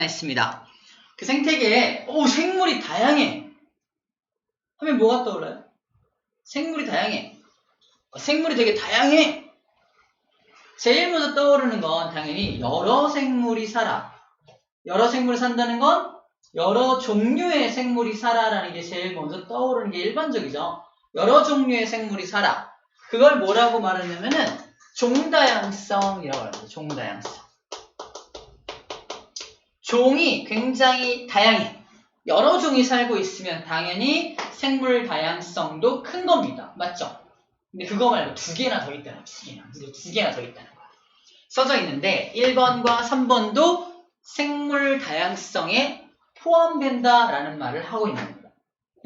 있습니다. 그 생태계에 생물이 다양해 하면 뭐가 떠올라요? 생물이 다양해. 생물이 되게 다양해. 제일 먼저 떠오르는 건 당연히 여러 생물이 살아. 여러 생물이 산다는 건 여러 종류의 생물이 살아라는 게 제일 먼저 떠오르는 게 일반적이죠. 여러 종류의 생물이 살아. 그걸 뭐라고 말하냐면은 종다양성이라고 합니다. 종다양성. 종이 굉장히 다양해. 여러 종이 살고 있으면 당연히 생물 다양성도 큰 겁니다. 맞죠? 근데 그거 말고 두 개나 더 있다는 거야. 무려 두 개나 더 있다는 거야. 써져 있는데 1번과 3번도 생물 다양성에 포함된다라는 말을 하고 있는 겁니다.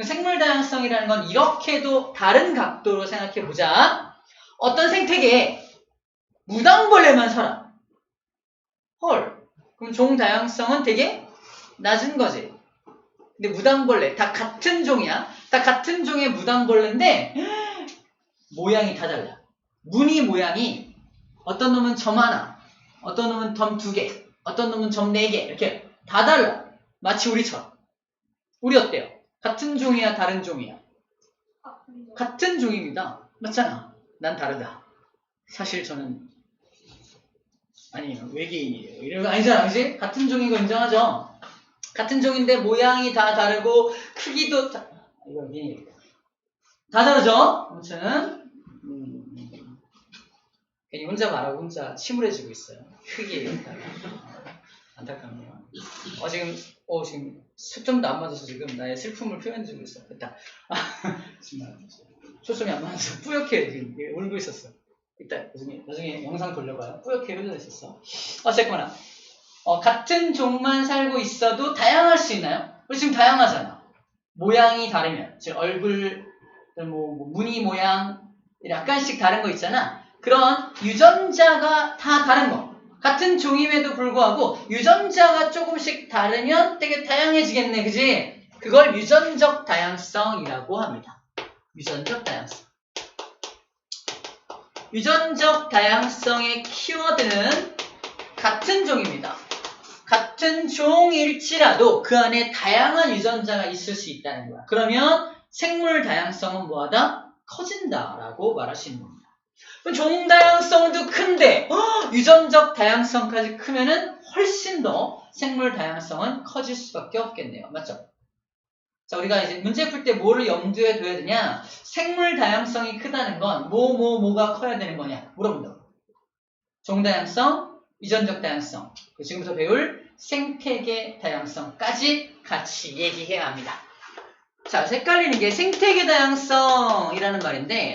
생물 다양성이라는 건 이렇게도 다른 각도로 생각해보자. 어떤 생태계에 무당벌레만 살아. 헐. 그럼 종 다양성은 되게 낮은 거지. 근데 무당벌레 다 같은 종이야. 다 같은 종의 무당벌레인데 모양이 다 달라. 무늬 모양이 어떤 놈은 점 하나, 어떤 놈은 점 2개, 어떤 놈은 점 4개 이렇게 다 달라. 마치 우리처럼. 우리 어때요? 같은 종이야 다른 종이야? 같은 종입니다. 맞잖아. 난 다르다. 사실 저는 아니에요. 외계인이에요. 이런 거 아니잖아. 그치? 같은 종인 거 인정하죠? 같은 종인데 모양이 다 다르고 크기도 다 다르죠? 아무튼 괜히 혼자 말하고 혼자 침울해지고 있어요. 크기에 안타깝네요. 지금 초점도 안 맞아서 지금 나의 슬픔을 표현해주고 있어요. 됐다. 정말 초점이 안 맞아서 뿌옇게 지금 울고 있었어. 이따 나중에 영상 돌려봐요. 뿌옇게 흘러 있었어. 어쨌거나 같은 종만 살고 있어도 다양할 수 있나요? 우리 지금 다양하잖아. 모양이 다르면 지금 얼굴 무늬 모양 약간씩 다른 거 있잖아. 그런 유전자가 다 다른 거. 같은 종임에도 불구하고 유전자가 조금씩 다르면 되게 다양해지겠네. 그지? 그걸 유전적 다양성이라고 합니다. 유전적 다양성. 유전적 다양성의 키워드는 같은 종입니다. 같은 종일지라도 그 안에 다양한 유전자가 있을 수 있다는 거야. 그러면 생물 다양성은 뭐하다? 커진다라고 말할 수 있는 겁니다. 종 다양성도 큰데 유전적 다양성까지 크면은 훨씬 더 생물 다양성은 커질 수밖에 없겠네요. 맞죠? 자, 우리가 이제 문제 풀 때 뭐를 염두에 둬야 되냐? 생물 다양성이 크다는 건 뭐가 커야 되는 거냐? 물어본다. 종 다양성, 유전적 다양성, 지금부터 배울 생태계 다양성까지 같이 얘기해야 합니다. 자, 헷갈리는 게 생태계 다양성이라는 말인데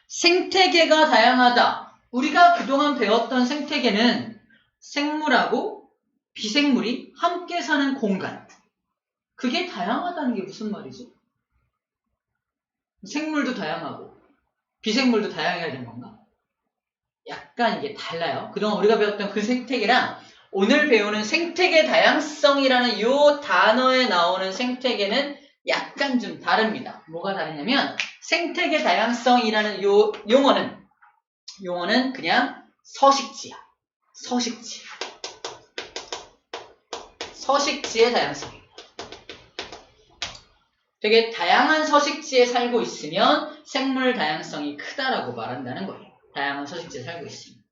생태계가 다양하다. 우리가 그동안 배웠던 생태계는 생물하고 비생물이 함께 사는 공간. 그게 다양하다는 게 무슨 말이지? 생물도 다양하고 비생물도 다양해야 되는 건가? 약간 이게 달라요. 그동안 우리가 배웠던 그 생태계랑 오늘 배우는 생태계 다양성이라는 이 단어에 나오는 생태계는 약간 좀 다릅니다. 뭐가 다르냐면 생태계 다양성이라는 이 용어는 그냥 서식지야. 서식지의 다양성입니다. 되게 다양한 서식지에 살고 있으면 생물 다양성이 크다라고 말한다는 거예요. 다양한 서식지에 살고 있으면.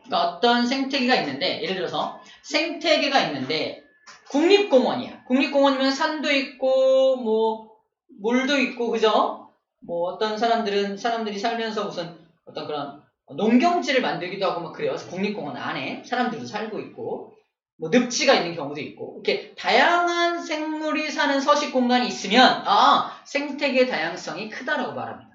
그러니까 어떤 생태계가 있는데 예를 들어서 생태계가 있는데 국립공원이야. 국립공원이면 산도 있고 물도 있고 그죠? 어떤 사람들이 살면서 무슨 어떤 그런 농경지를 만들기도 하고 막 그래요. 그래서 국립공원 안에 사람들도 살고 있고 늪지가 있는 경우도 있고 이렇게 다양한 생물이 사는 서식 공간이 있으면 생태계 다양성이 크다라고 말합니다.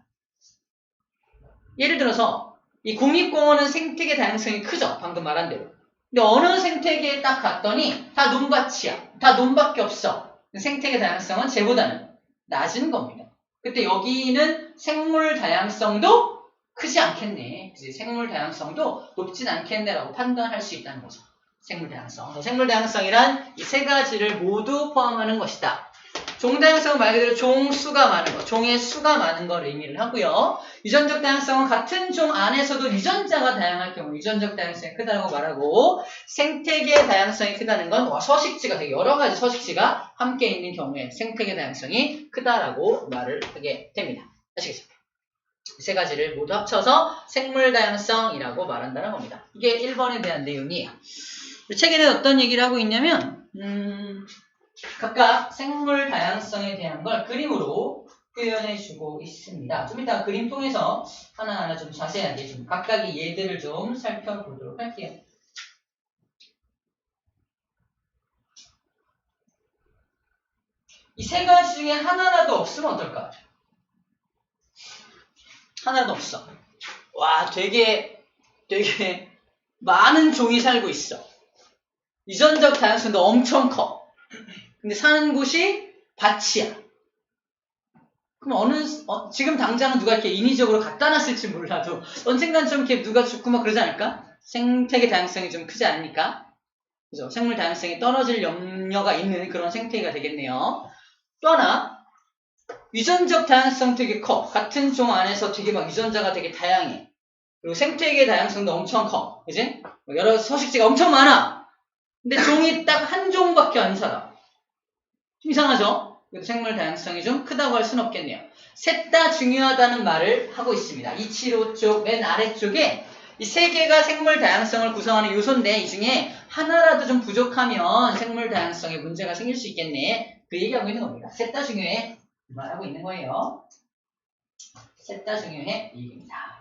예를 들어서 이 국립공원은 생태계 다양성이 크죠. 방금 말한 대로. 근데 어느 생태계에 딱 갔더니 다 논밭이야. 다 논밖에 없어. 생태계 다양성은 쟤보다는 낮은 겁니다. 그때 여기는 생물 다양성도 크지 않겠네. 그치? 생물 다양성도 높진 않겠네라고 판단할 수 있다는 거죠. 생물 다양성. 생물 다양성이란 이 세 가지를 모두 포함하는 것이다. 종다양성은 말 그대로 종수가 많은 거, 종의 수가 많은 걸 의미를 하고요. 유전적 다양성은 같은 종 안에서도 유전자가 다양할 경우 유전적 다양성이 크다고 말하고, 생태계 다양성이 크다는 건 서식지가 되게 여러 가지 서식지가 함께 있는 경우에 생태계 다양성이 크다라고 말을 하게 됩니다. 아시겠죠? 세 가지를 모두 합쳐서 생물 다양성이라고 말한다는 겁니다. 이게 1번에 대한 내용이에요. 책에는 어떤 얘기를 하고 있냐면 각각 생물 다양성에 대한 걸 그림으로 표현해주고 있습니다. 좀 이따 그림 통해서 하나하나 좀 자세하게 좀 각각의 예들을 좀 살펴보도록 할게요. 이 세 가지 중에 하나라도 없으면 어떨까? 하나도 없어. 와, 되게 많은 종이 살고 있어. 유전적 다양성도 엄청 커. 근데 사는 곳이 밭이야. 그럼 지금 당장은 누가 이렇게 인위적으로 갖다 놨을지 몰라도 언젠간 좀 이렇게 누가 죽고 막 그러지 않을까? 생태계 다양성이 좀 크지 않으니까. 그죠? 생물 다양성이 떨어질 염려가 있는 그런 생태계가 되겠네요. 또 하나, 유전적 다양성 되게 커. 같은 종 안에서 되게 막 유전자가 되게 다양해. 그리고 생태계 다양성도 엄청 커. 그지? 여러 서식지가 엄청 많아. 근데 종이 딱 한 종밖에 안 살아. 좀 이상하죠? 생물 다양성이 좀 크다고 할 수는 없겠네요. 셋 다 중요하다는 말을 하고 있습니다. 275쪽 맨 아래쪽에 이 세 개가 생물 다양성을 구성하는 요소인데 이 중에 하나라도 좀 부족하면 생물 다양성에 문제가 생길 수 있겠네. 그 얘기하고 있는 겁니다. 셋 다 중요해. 말하고 있는 거예요. 셋 다 중요해. 이 얘기입니다.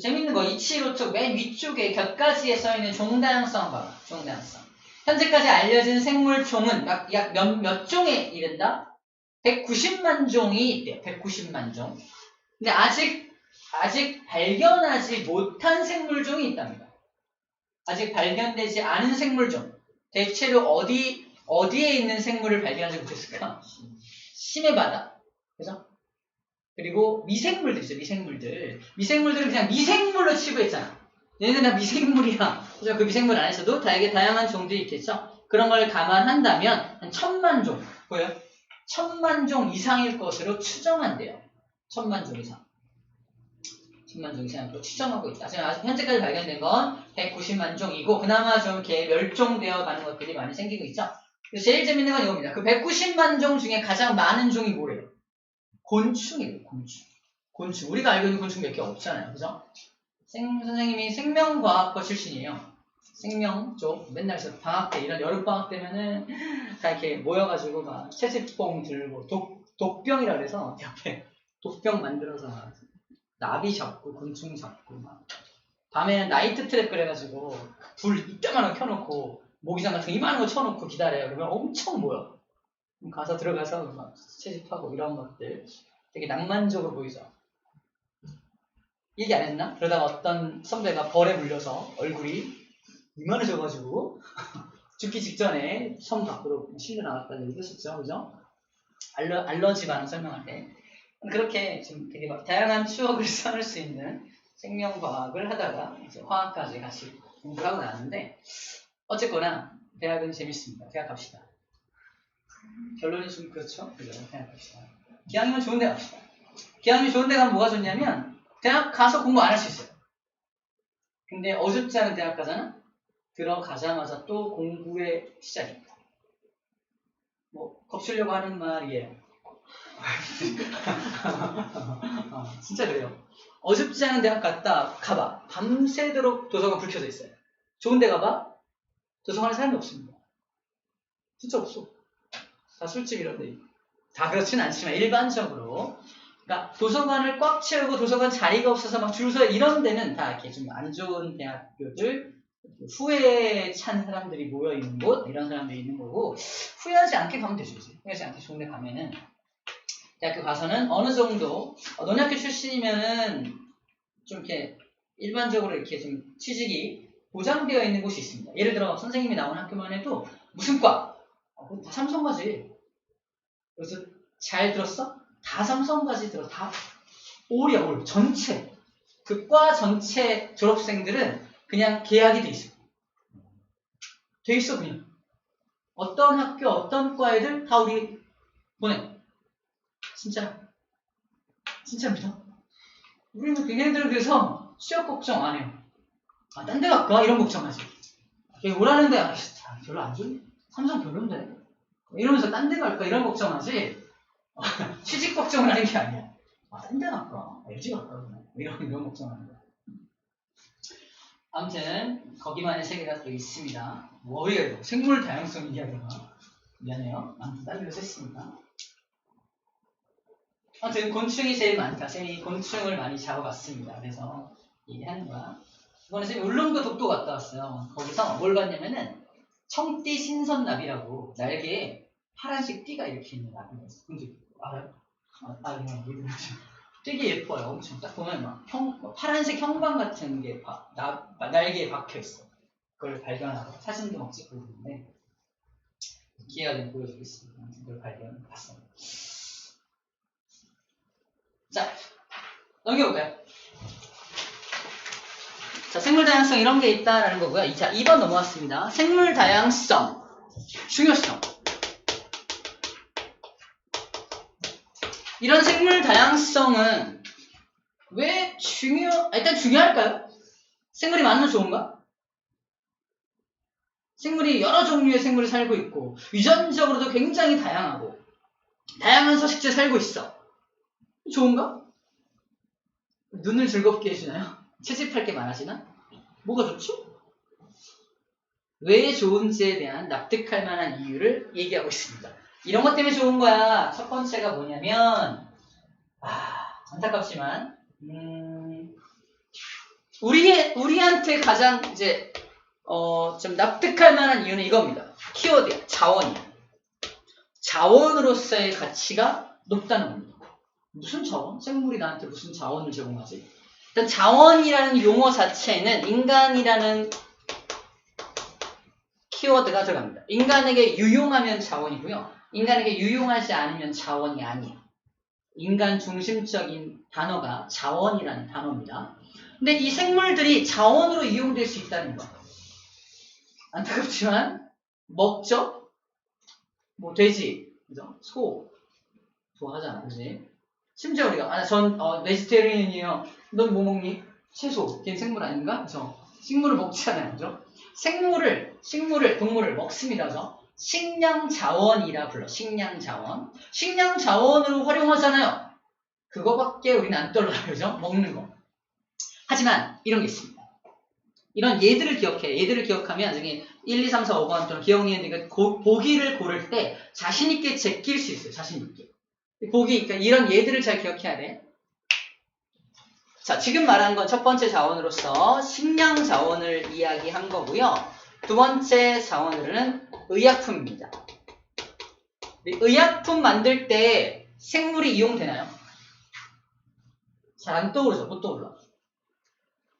재밌는 거 275쪽 맨 위쪽에 곁가지에 써있는 종다양성 봐봐. 종다양성. 현재까지 알려진 생물종은 약 몇 종에 이른다? 190만 종이 있대요. 190만 종. 근데 아직 발견하지 못한 생물종이 있답니다. 아직 발견되지 않은 생물종. 대체로 어디에 있는 생물을 발견하지 못했을까? 심해 바다. 그죠? 그리고 미생물들이죠. 미생물들은 그냥 미생물로 치부했잖아. 얘네는 다 미생물이야. 그래서 그 미생물 안에서도 되게 다양한 종들이 있겠죠. 그런 걸 감안한다면 한 1000만 종, 보여요? 1000만 종 이상일 것으로 추정한대요. 1000만 종 이상. 10만 종 이상으로 추정하고 있다. 지금 아직 현재까지 발견된 건 190만 종이고 그나마 좀 이렇게 멸종되어 가는 것들이 많이 생기고 있죠. 그래서 제일 재밌는 건 이겁니다. 그 190만 종 중에 가장 많은 종이 뭐래요? 곤충이에요. 곤충. 우리가 알고 있는 곤충 몇 개 없잖아요. 그죠? 선생님이 생명과학과 출신이에요. 생명 쪽 맨날 방학 때 이런 여름 방학 때면은 다 이렇게 모여가지고 막 채집봉 들고 독병이라 그래서 옆에 독병 만들어서 막 나비 잡고 곤충 잡고 막 밤에는 나이트 트랩 그래가지고 불 이따만한 거 켜놓고 모기장 같은 거 이만한 거 쳐놓고 기다려요. 그러면 엄청 모여. 그럼 가서 들어가서 막 채집하고 이런 것들 되게 낭만적으로 보이죠. 얘기 안 했나? 그러다가 어떤 선배가 벌에 물려서 얼굴이 이만해져가지고 죽기 직전에 섬 밖으로 실려 나갔다는 얘기 했었죠. 그죠? 알러지 반응 설명할 때. 그렇게 좀 되게 막 다양한 추억을 쌓을 수 있는 생명과학을 하다가 이제 화학까지 같이 공부하고 나왔는데 어쨌거나 대학은 재밌습니다. 대학 갑시다. 결론이 좀 그렇죠? 그죠? 대학 갑시다. 기왕이면 좋은 데 갑시다. 기왕이면 좋은 데 가면 뭐가 좋냐면 대학 가서 공부 안 할 수 있어요. 근데 어줍지 않은 대학 가잖아? 들어가자마자 또 공부의 시작입니다. 뭐 겁주려고 하는 말이에요. 진짜 그래요. 어줍지 않은 대학 가봐. 밤새도록 도서관 불 켜져 있어요. 좋은 데 가봐. 도서관에 사람이 없습니다. 진짜 없어. 다 술집 이런 데. 다 그렇진 않지만 일반적으로. 그러니까 도서관을 꽉 채우고 도서관 자리가 없어서 막 줄 서 이런 데는 다 이렇게 좀 안 좋은 대학교들, 후회에 찬 사람들이 모여있는 곳, 이런 사람들이 있는 거고, 후회하지 않게 가면 되죠. 후회하지 않게 좋은 데 가면은. 대학교 가서는 어느 정도, 너네 학교 출신이면은 좀 이렇게 일반적으로 이렇게 좀 취직이 보장되어 있는 곳이 있습니다. 예를 들어 선생님이 나온 학교만 해도 무슨 과? 다 삼성과지. 그래서 잘 들었어? 다 삼성까지 들어. 다 올이야, 올. 전체. 그 과 전체 졸업생들은 그냥 계약이 돼 있어. 돼 있어, 그냥. 어떤 학교, 어떤 과 애들 다 우리 보내. 진짜입니다. 우리는 걔네들을 위해서 취업 걱정 안 해요. 딴 데 갈까? 이런 걱정하지. 오라는데 별로 안 좋네. 삼성 별론데. 이러면서 딴 데 갈까? 이런 걱정하지. 취직 걱정을 하는 게 아니야. 딴 데 갈까? LG 갈까? 이런 걱정하는 거야. 아무튼 거기만의 세계가 또 있습니다. 우리가 생물 다양성 이야기가 미안해요. 아무튼 따지려서 했습니다. 아무튼 곤충이 제일 많다. 쌤이 곤충을 많이 잡아봤습니다. 그래서 얘기하는 거야. 이번에 쌤이 울릉도 독도 갔다 왔어요. 거기서 뭘 봤냐면은 청띠 신선나비라고 날개에 파란색 띠가 이렇게 있는 나비가 있어. 근데 알아요? 그냥 되게 예뻐요. 엄청 딱 보면 막 파란색 형광 같은 게 날개에 박혀 있어. 그걸 발견하고 사진도 막 찍고 있는데 기회가 되면 보여주겠습니다. 그걸 발견했어요. 자, 넘겨볼까요? 자, 생물 다양성 이런 게 있다라는 거고요. 자, 2번 넘어왔습니다. 생물 다양성 중요성. 이런 생물 다양성은 왜 일단 중요할까요? 생물이 많으면 좋은가? 생물이 여러 종류의 생물이 살고 있고 유전적으로도 굉장히 다양하고 다양한 서식지에 살고 있어. 좋은가? 눈을 즐겁게 해주나요? 채집할 게 많아지나? 뭐가 좋죠? 왜 좋은지에 대한 납득할 만한 이유를 얘기하고 있습니다. 이런 것 때문에 좋은 거야. 첫 번째가 뭐냐면 안타깝지만 우리한테 가장 이제 좀 납득할 만한 이유는 이겁니다. 키워드야. 자원이야. 자원으로서의 가치가 높다는 겁니다. 무슨 자원? 생물이 나한테 무슨 자원을 제공하지? 일단 자원이라는 용어 자체에는 인간이라는 키워드가 들어갑니다. 인간에게 유용하면 자원이고요. 인간에게 유용하지 않으면 자원이 아니에요. 인간 중심적인 단어가 자원이라는 단어입니다. 근데 이 생물들이 자원으로 이용될 수 있다는 거. 안타깝지만 먹죠? 뭐 돼지, 그죠? 소 좋아하잖아, 그지? 심지어 우리가 전 베지테리언이에요. 넌 뭐 먹니? 채소, 걔는 생물 아닌가? 그죠? 식물을 먹잖아요, 그죠? 동물을 먹습니다, 그죠? 식량자원이라 불러. 식량자원. 식량자원으로 활용하잖아요. 그거밖에 우리는 안 떠올라요, 그죠? 먹는 거. 하지만 이런 게 있습니다. 이런 얘들을 기억해. 얘들을 기억하면 나중에 1, 2, 3, 4, 5번 또는 기억니은이가 보기를 고를 때 자신있게 제낄 수 있어요. 자신있게. 그러니까 이런 얘들을 잘 기억해야 돼. 자, 지금 말한 건 첫 번째 자원으로서 식량 자원을 이야기한 거고요. 두 번째 자원으로는 의약품입니다. 의약품 만들 때 생물이 이용되나요? 잘 안 떠오르죠? 못 떠올라.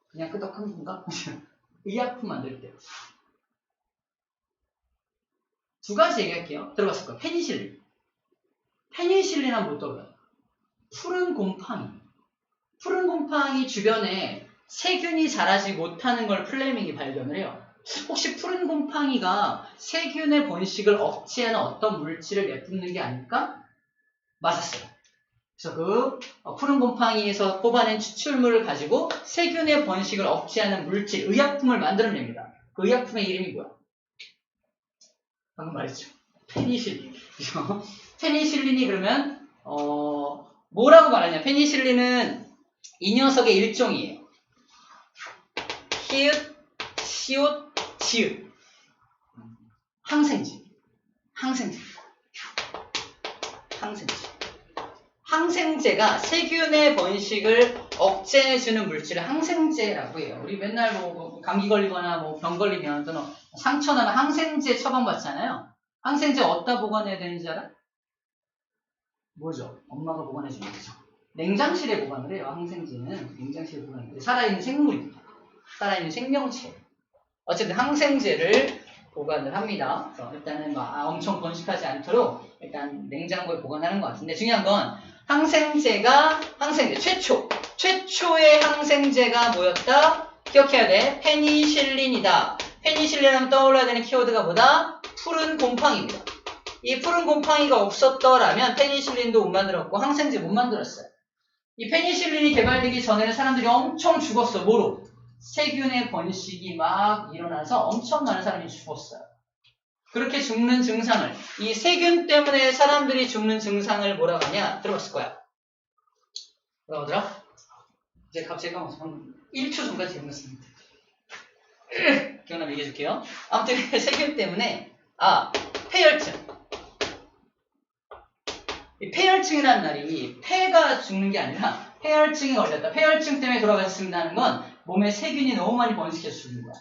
그냥 끄덕한 건가? 의약품 만들 때. 두 가지 얘기할게요. 들어봤을 거예요. 페니실린. 페니실린 하면 못 떠올라요. 푸른 곰팡이. 푸른 곰팡이 주변에 세균이 자라지 못하는 걸 플레밍이 발견을 해요. 혹시 푸른 곰팡이가 세균의 번식을 억제하는 어떤 물질을 내뿜는 게 아닐까? 맞았어요. 그래서 그 푸른 곰팡이에서 뽑아낸 추출물을 가지고 세균의 번식을 억제하는 물질, 의약품을 만들어냅니다. 그 의약품의 이름이 뭐야? 방금 말했죠. 페니실린. 페니실린이 그러면 뭐라고 말하냐? 페니실린은 이 녀석의 일종이에요. 히읗, 시옷, 지읒. 항생제. 항생제가 세균의 번식을 억제해주는 물질을 항생제라고 해요. 우리 맨날 뭐 감기 걸리거나 뭐 병 걸리면 또는 상처 나면 항생제 처방받잖아요. 항생제 어디다 보관해야 되는지 알아? 뭐죠? 엄마가 보관해주는 거죠. 냉장실에 보관을 해요. 항생제는 냉장실에 보관해요. 살아있는 생물입니다. 살아있는 생명체. 어쨌든 항생제를 보관을 합니다. 그래서 일단은 엄청 번식하지 않도록 일단 냉장고에 보관하는 것 같은데 중요한 건 항생제 최초의 항생제가 뭐였다? 기억해야 돼. 페니실린이다. 페니실린 하면 떠올라야 되는 키워드가 뭐다? 푸른 곰팡이입니다. 이 푸른 곰팡이가 없었더라면 페니실린도 못 만들었고 항생제 못 만들었어요. 이 페니실린이 개발되기 전에는 사람들이 엄청 죽었어. 뭐로? 세균의 번식이 막 일어나서 엄청 많은 사람이 죽었어요. 그렇게 죽는 증상을, 이 세균 때문에 사람들이 죽는 증상을 뭐라고 하냐? 들어봤을 거야. 뭐라고 하더라? 이제 갑자기 까먹었어. 1초 전까지 기억났습니다. 기억나면 얘기해줄게요. 아무튼 세균 때문에 폐혈증. 이 폐혈증이라는 말이 폐가 죽는 게 아니라 폐혈증이 걸렸다. 폐혈증 때문에 돌아가셨습니다는 건 몸에 세균이 너무 많이 번식해서 죽는 거야.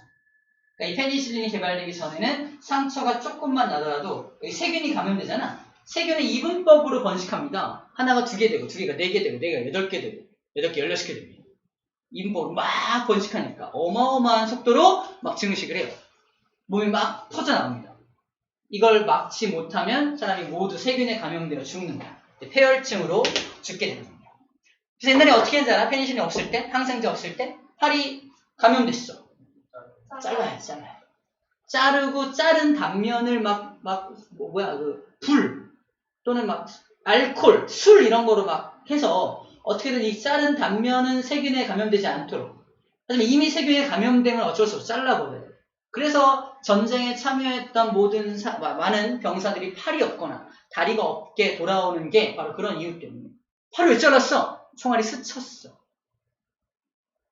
그러니까 이 페니실린이 개발되기 전에는 상처가 조금만 나더라도 세균이 감염되잖아. 세균은 이분법으로 번식합니다. 하나가 2개 되고 2개가 4개 되고 4개가 8개 되고 8개 16개 됩니다. 이분법으로 막 번식하니까 어마어마한 속도로 막 증식을 해요. 몸이 막 퍼져나옵니다. 이걸 막지 못하면 사람이 모두 세균에 감염되어 죽는 거야. 폐혈증으로 죽게 되는 거야. 그래서 옛날에 어떻게 했는지 알아? 페니실린 없을 때? 항생제 없을 때? 팔이 감염됐어. 잘라야지. 자르고 자른 단면을 불 또는 막 알코올, 술 이런 거로 막 해서 어떻게든 이 자른 단면은 세균에 감염되지 않도록. 하지만 이미 세균에 감염되면 어쩔 수 없어. 잘라버려요. 그래서 전쟁에 참여했던 모든 많은 병사들이 팔이 없거나 다리가 없게 돌아오는 게 바로 그런 이유 때문에. 팔을 왜 잘랐어? 총알이 스쳤어.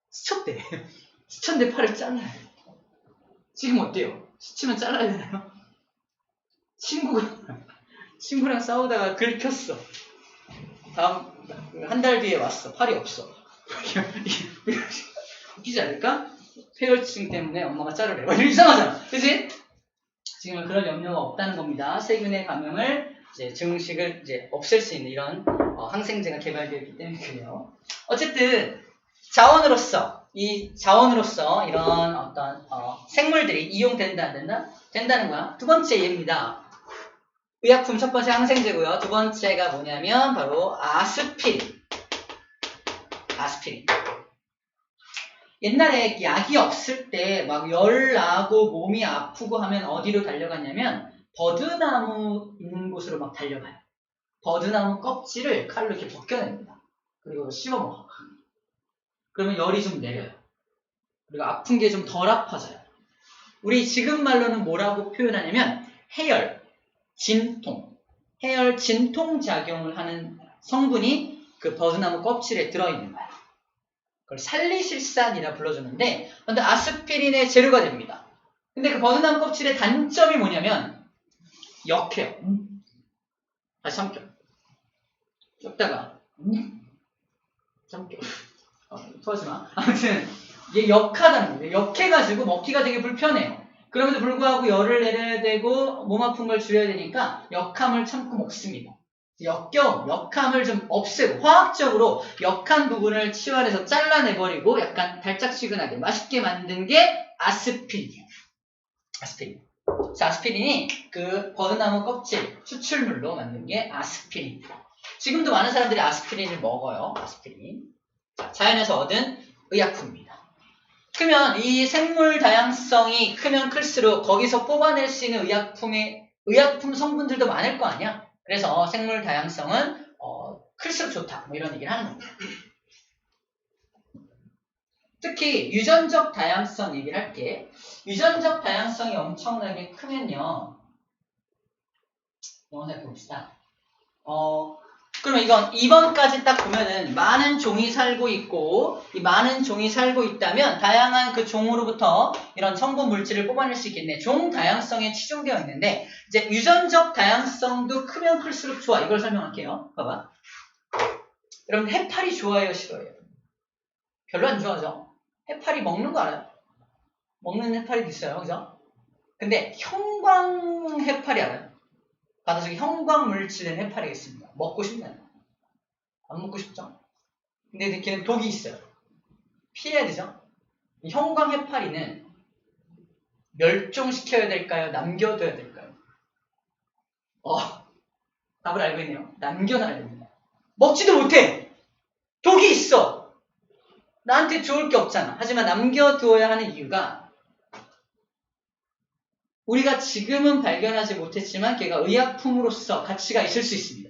스쳤대. 스쳤는데 팔을 잘라야 돼. 지금 어때요? 스치면 잘라야 되나요? 친구랑 싸우다가 긁혔어. 다음 한 달 뒤에 왔어. 팔이 없어. 웃기지 않을까? 폐혈증 때문에 엄마가 자르래. 이상하잖아. 그치? 지금은 그런 염려가 없다는 겁니다. 세균의 감염을 증식을 없앨 수 있는 이런 항생제가 개발되었기 때문에 그래요. 어쨌든 자원으로서 이런 어떤 생물들이 이용된다 안 된다? 된다는 거야. 두 번째 예입니다. 의약품 첫 번째 항생제고요. 두 번째가 뭐냐면 바로 아스피린. 옛날에 약이 없을 때 막 열 나고 몸이 아프고 하면 어디로 달려갔냐면 버드나무 있는 곳으로 막 달려가요. 버드나무 껍질을 칼로 이렇게 벗겨냅니다. 그리고 씹어 먹어. 그러면 열이 좀 내려요. 그리고 아픈 게 좀 덜 아파져요. 우리 지금 말로는 뭐라고 표현하냐면 해열, 진통 작용을 하는 성분이 그 버드나무 껍질에 들어있는 거야. 그걸 살리실산이라 불러주는데, 근데 아스피린의 재료가 됩니다. 근데 그 버드나무 껍질의 단점이 뭐냐면 역해요. 다시 삼켜. 쫓다가 삼켜. 토하지 마. 아무튼 이게 역하다는 거예요. 역해가지고 먹기가 되게 불편해요. 그럼에도 불구하고 열을 내려야 되고 몸 아픈 걸 줄여야 되니까 역함을 참고 먹습니다. 역함을 좀 없애고 화학적으로 역한 부분을 치환해서 잘라내버리고 약간 달짝지근하게 맛있게 만든 게 아스피린이에요. 아스피린이 그 버드나무 껍질 추출물로 만든 게 아스피린입니다. 지금도 많은 사람들이 아스피린을 먹어요. 자연에서 얻은 의약품입니다. 그러면 이 생물 다양성이 크면 클수록 거기서 뽑아낼 수 있는 의약품 성분들도 많을 거 아니야? 그래서 생물 다양성은 클수록 좋다. 뭐 이런 얘기를 하는 겁니다. 특히 유전적 다양성 얘기를 할게. 유전적 다양성이 엄청나게 크면요. 영어 살펴봅시다. 그러면 이건 2번까지 딱 보면은 많은 종이 살고 있고 이 많은 종이 살고 있다면 다양한 그 종으로부터 이런 성분 물질을 뽑아낼 수 있겠네. 종 다양성에 치중되어 있는데 이제 유전적 다양성도 크면 클수록 좋아. 이걸 설명할게요. 봐봐. 여러분 해파리 좋아해요? 싫어해요? 별로 안 좋아하죠? 해파리 먹는 거 알아요? 먹는 해파리도 있어요. 그죠? 근데 형광 해파리 알아요? 바닷속에 형광 물질된 해파리가 있습니다. 먹고 싶나요? 안 먹고 싶죠? 근데 걔는 독이 있어요. 피해야 되죠? 이 형광 해파리는 멸종시켜야 될까요? 남겨둬야 될까요? 답을 알고 있네요. 남겨놔야 됩니다. 먹지도 못해! 독이 있어! 나한테 좋을 게 없잖아. 하지만 남겨두어야 하는 이유가 우리가 지금은 발견하지 못했지만 걔가 의약품으로서 가치가 있을 수 있습니다.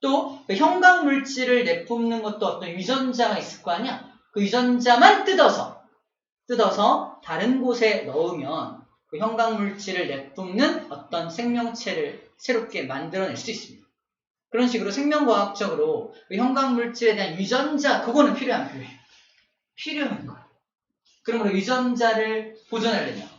또 그 형광물질을 내뿜는 것도 어떤 유전자가 있을 거 아니야? 그 유전자만 뜯어서 다른 곳에 넣으면 그 형광물질을 내뿜는 어떤 생명체를 새롭게 만들어낼 수 있습니다. 그런 식으로 생명과학적으로 그 형광물질에 대한 유전자, 그거는 필요한 거야. 그러므로 유전자를 보존하려면,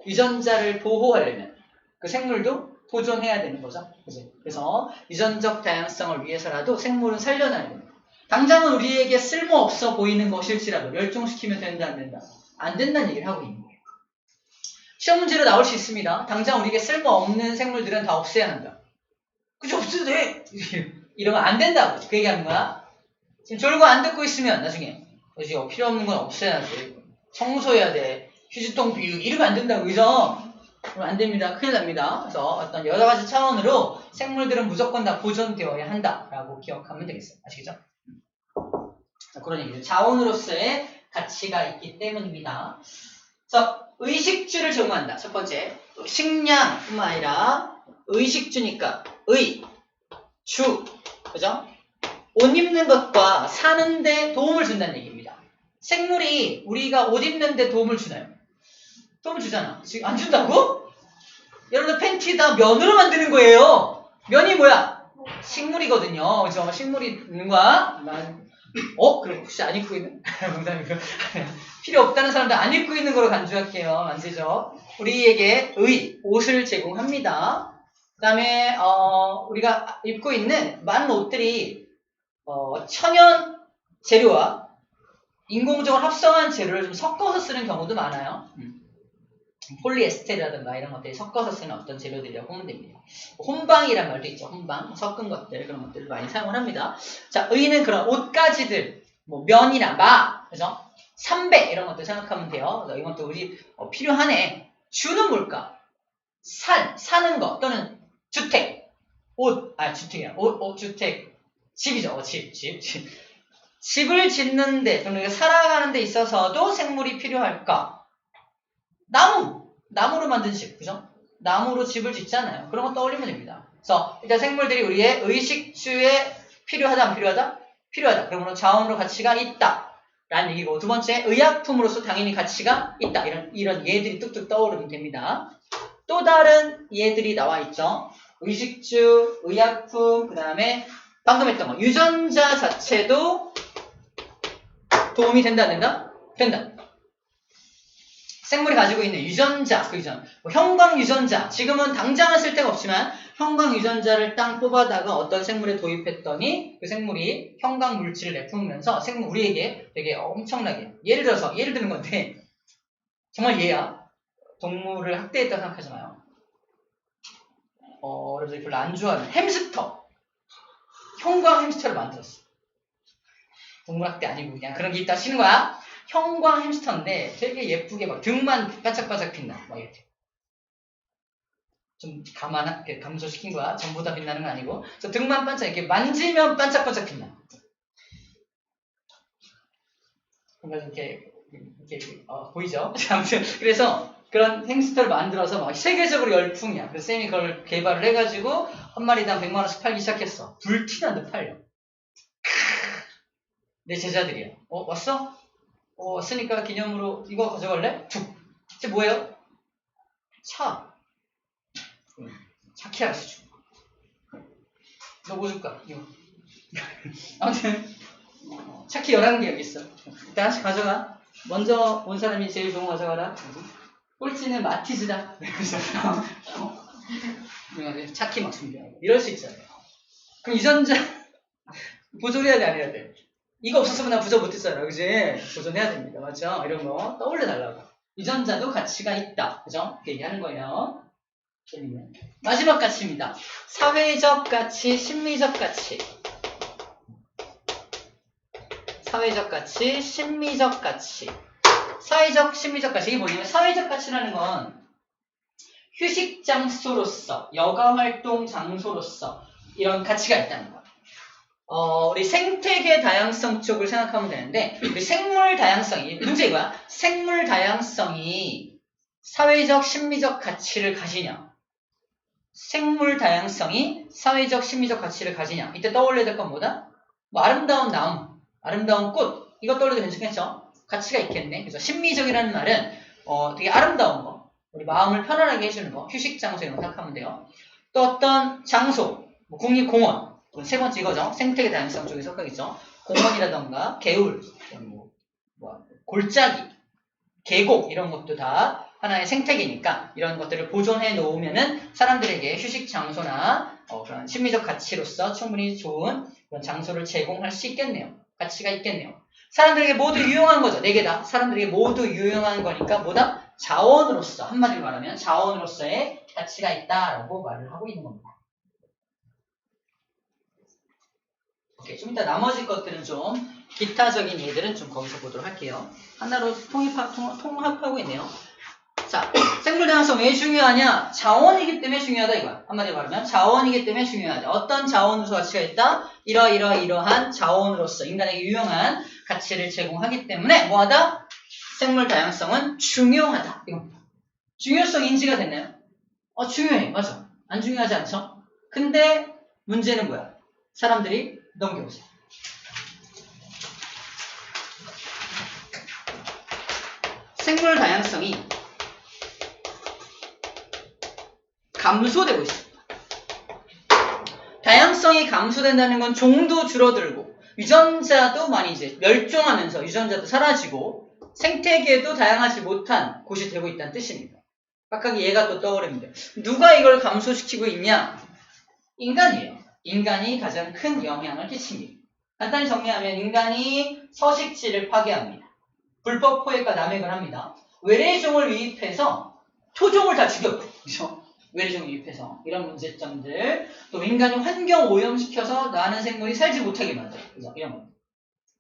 유전자를 보호하려면 그 생물도 보존해야 되는 거죠. 그치? 그래서 유전적 다양성을 위해서라도 생물은 살려놔야 됩니다. 당장은 우리에게 쓸모없어 보이는 것일지라도 멸종시키면 된다, 안 된다? 안 된다는 얘기를 하고 있는 거예요. 시험 문제로 나올 수 있습니다. 당장 우리에게 쓸모없는 생물들은 다 없애야 한다. 그죠? 없어도 돼! 이러면 안 된다고. 그 얘기하는 거야. 지금 졸고 안 듣고 있으면 나중에 그지? 필요 없는 건 없애야 돼. 청소해야 돼. 휴지통 비우기. 이러면 안 된다고. 그죠? 그럼 안 됩니다. 큰일 납니다. 그래서 어떤 여러 가지 차원으로 생물들은 무조건 다 보존되어야 한다라고 기억하면 되겠어요. 아시겠죠? 그런 얘기죠. 자원으로서의 가치가 있기 때문입니다. 그래서 의식주를 제공한다. 첫 번째, 식량뿐만 아니라 의식주니까 의, 주, 그죠? 옷 입는 것과 사는데 도움을 준다는 얘기입니다. 생물이 우리가 옷 입는데 도움을 주나요? 도움을 주잖아. 지금 안 준다고? 여러분들 팬티다 면으로 만드는 거예요. 면이 뭐야? 식물이거든요. 그죠? 식물이 있는 거야. 그럼 혹시 안 입고 있는? 필요 없다는 사람들 안 입고 있는 거로 간주할게요. 안 되죠? 우리에게 옷을 제공합니다. 그 다음에 우리가 입고 있는 많은 옷들이 천연 재료와 인공적으로 합성한 재료를 좀 섞어서 쓰는 경우도 많아요. 폴리에스테르라든가 이런 것들이 섞어서 쓰는 어떤 재료들이라고 보면 됩니다. 혼방이란 말도 있죠. 혼방, 섞은 것들, 그런 것들을 많이 사용을 합니다. 자, 의는 그런 옷가지들, 뭐 면이나 그죠? 삼배 이런 것들 생각하면 돼요. 이런 것도 우리 필요하네. 주는 뭘까? 사는 거 또는 주택, 주택이야. 주택, 집이죠. 집. 집을 짓는데 또는 살아가는 데 있어서도 생물이 필요할까? 나무로 만든 집, 그죠? 나무로 집을 짓잖아요. 그런 거 떠올리면 됩니다. 그래서 일단 생물들이 우리의 의식주에 필요하다, 안 필요하다? 필요하다. 그러므로 자원으로 가치가 있다 라는 얘기고, 두 번째, 의약품으로서 당연히 가치가 있다. 이런 예들이 뚝뚝 떠오르면 됩니다. 또 다른 예들이 나와 있죠. 의식주, 의약품, 그 다음에 방금 했던 거, 유전자 자체도 도움이 된다, 안 된다? 된다. 생물이 가지고 있는 유전자, 형광 유전자, 지금은 당장은 쓸 데가 없지만 형광 유전자를 땅 뽑아다가 어떤 생물에 도입했더니 그 생물이 형광 물질을 내뿜으면서 우리에게 되게 엄청나게, 예를 드는 건데 정말 예야. 동물을 학대했다고 생각하지 마요. 여러분들이 별로 안 좋아하는 햄스터, 형광 햄스터를 만들었어. 동물 학대 아니고 그냥 그런 게 있다 치는 거야. 형광 햄스터인데 되게 예쁘게 막 등만 반짝반짝 빛나. 막 이렇게. 좀 감소시킨 거야. 전부 다 빛나는 건 아니고. 그래서 등만 반짝, 이렇게 만지면 반짝반짝 빛나. 그러면서 이렇게 보이죠? 아무튼, 그래서 그런 햄스터를 만들어서 막 세계적으로 열풍이야. 그래서 쌤이 그걸 개발을 해가지고 한 마리당 100만원씩 팔기 시작했어. 불티나게 팔려. 내 제자들이야. 왔어? 왔으니까 기념으로 이거 가져갈래? 툭. 이게 뭐예요? 차. 차키 아시죠? 너 뭐 줄까? 이거. 아무튼 차키 11개 여기 있어. 일단 하나씩 가져가. 먼저 온 사람이 제일 좋은 거 가져가라. 꼴찌는 마티즈다. 차키 막 준비하고. 이럴 수 있잖아요. 그럼 유전자 보존해야 돼, 안 해야 돼? 이거 없었으면 나 부자 못했잖아. 그지? 보존해야 됩니다. 맞죠? 이런 거 떠올려달라고. 유전자도 가치가 있다. 그죠? 이렇게 얘기하는 거예요. 재밌네. 마지막 가치입니다. 사회적 가치, 심리적 가치. 사회적 가치, 심리적 가치. 사회적, 심리적 가치. 이게 뭐냐면 사회적 가치라는 건 휴식 장소로서, 여가 활동 장소로서 이런 가치가 있다는 거. 우리 생태계 다양성 쪽을 생각하면 되는데, 우리 생물 다양성이, 문제 이거야. 생물 다양성이 사회적, 심리적 가치를 가지냐? 생물 다양성이 사회적, 심리적 가치를 가지냐? 이때 떠올려야 될 건 뭐다? 뭐 아름다운 나무, 아름다운 꽃, 이거 떠올려도 괜찮겠죠? 가치가 있겠네. 그래서 심리적이라는 말은 되게 아름다운 거, 우리 마음을 편안하게 해주는 거, 휴식 장소 이런 거 생각하면 돼요. 또 어떤 장소, 뭐 국립공원, 세 번째 이거죠. 생태계 다양성 쪽에 속하겠죠. 공원이라던가 개울, 뭐 골짜기, 계곡 이런 것도 다 하나의 생태계니까 이런 것들을 보존해 놓으면은 사람들에게 휴식 장소나 그런 심리적 가치로서 충분히 좋은 그런 장소를 제공할 수 있겠네요. 가치가 있겠네요. 사람들에게 모두 유용한 거죠. 네 개 다. 사람들에게 모두 유용한 거니까 뭐다? 자원으로서, 한마디로 말하면 자원으로서의 가치가 있다라고 말을 하고 있는 겁니다. 오케이, 좀 이따 나머지 것들은 좀 기타적인 예들은 좀 거기서 보도록 할게요. 하나로 통합하고 있네요. 자, 생물 다양성 왜 중요하냐? 자원이기 때문에 중요하다 이거야. 한마디로 말하면 자원이기 때문에 중요하다. 어떤 자원으로서 가치가 있다? 이러한 자원으로서 인간에게 유용한 가치를 제공하기 때문에 뭐하다? 생물 다양성은 중요하다. 이겁니다. 중요성 인지가 됐나요? 중요해. 맞아. 안 중요하지 않죠? 근데 문제는 뭐야? 사람들이 넘겨보세요. 생물 다양성이 감소되고 있습니다. 다양성이 감소된다는 건 종도 줄어들고 유전자도 많이 이제 멸종하면서 유전자도 사라지고 생태계도 다양하지 못한 곳이 되고 있다는 뜻입니다. 각각 얘가 또 떠오릅니다. 누가 이걸 감소시키고 있냐? 인간이에요. 인간이 가장 큰 영향을 끼칩니다. 간단히 정리하면 인간이 서식지를 파괴합니다. 불법 포획과 남획을 합니다. 외래종을 유입해서 토종을 다 죽였고, 그죠? 외래종을 유입해서 이런 문제점들, 또 인간이 환경 오염시켜서 나는 생물이 살지 못하게 만들어요. 그죠? 이런 거.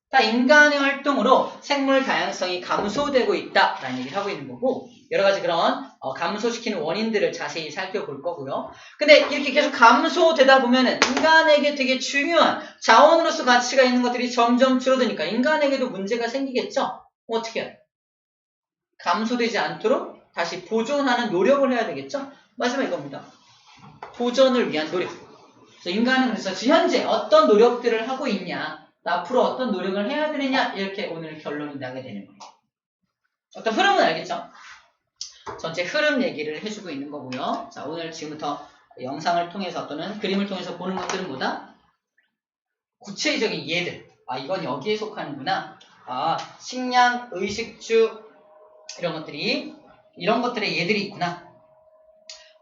다 인간의 활동으로 생물 다양성이 감소되고 있다라는 얘기를 하고 있는 거고, 여러 가지 그런 감소시키는 원인들을 자세히 살펴볼 거고요. 근데 이렇게 계속 감소되다 보면은 인간에게 되게 중요한 자원으로서 가치가 있는 것들이 점점 줄어드니까 인간에게도 문제가 생기겠죠? 어떻게 해요? 감소되지 않도록 다시 보존하는 노력을 해야 되겠죠? 마지막 이겁니다. 보존을 위한 노력. 그래서 인간은 그래서 현재 어떤 노력들을 하고 있냐, 앞으로 어떤 노력을 해야 되느냐, 이렇게 오늘 결론이 나게 되는 거예요. 어떤 흐름은 알겠죠? 전체 흐름 얘기를 해주고 있는 거고요. 자, 오늘 지금부터 영상을 통해서 또는 그림을 통해서 보는 것들은 뭐다? 구체적인 예들. 이건 여기에 속하는구나. 식량, 의식주 이런 것들의 예들이 있구나.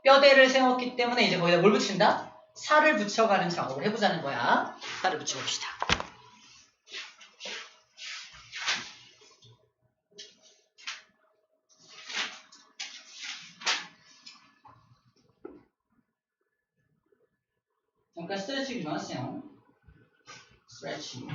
뼈대를 세웠기 때문에 이제 거기다 뭘 붙인다? 살을 붙여가는 작업을 해보자는 거야. 살을 붙여봅시다. 잠깐 스트레칭 좀 하세요. 스트레칭.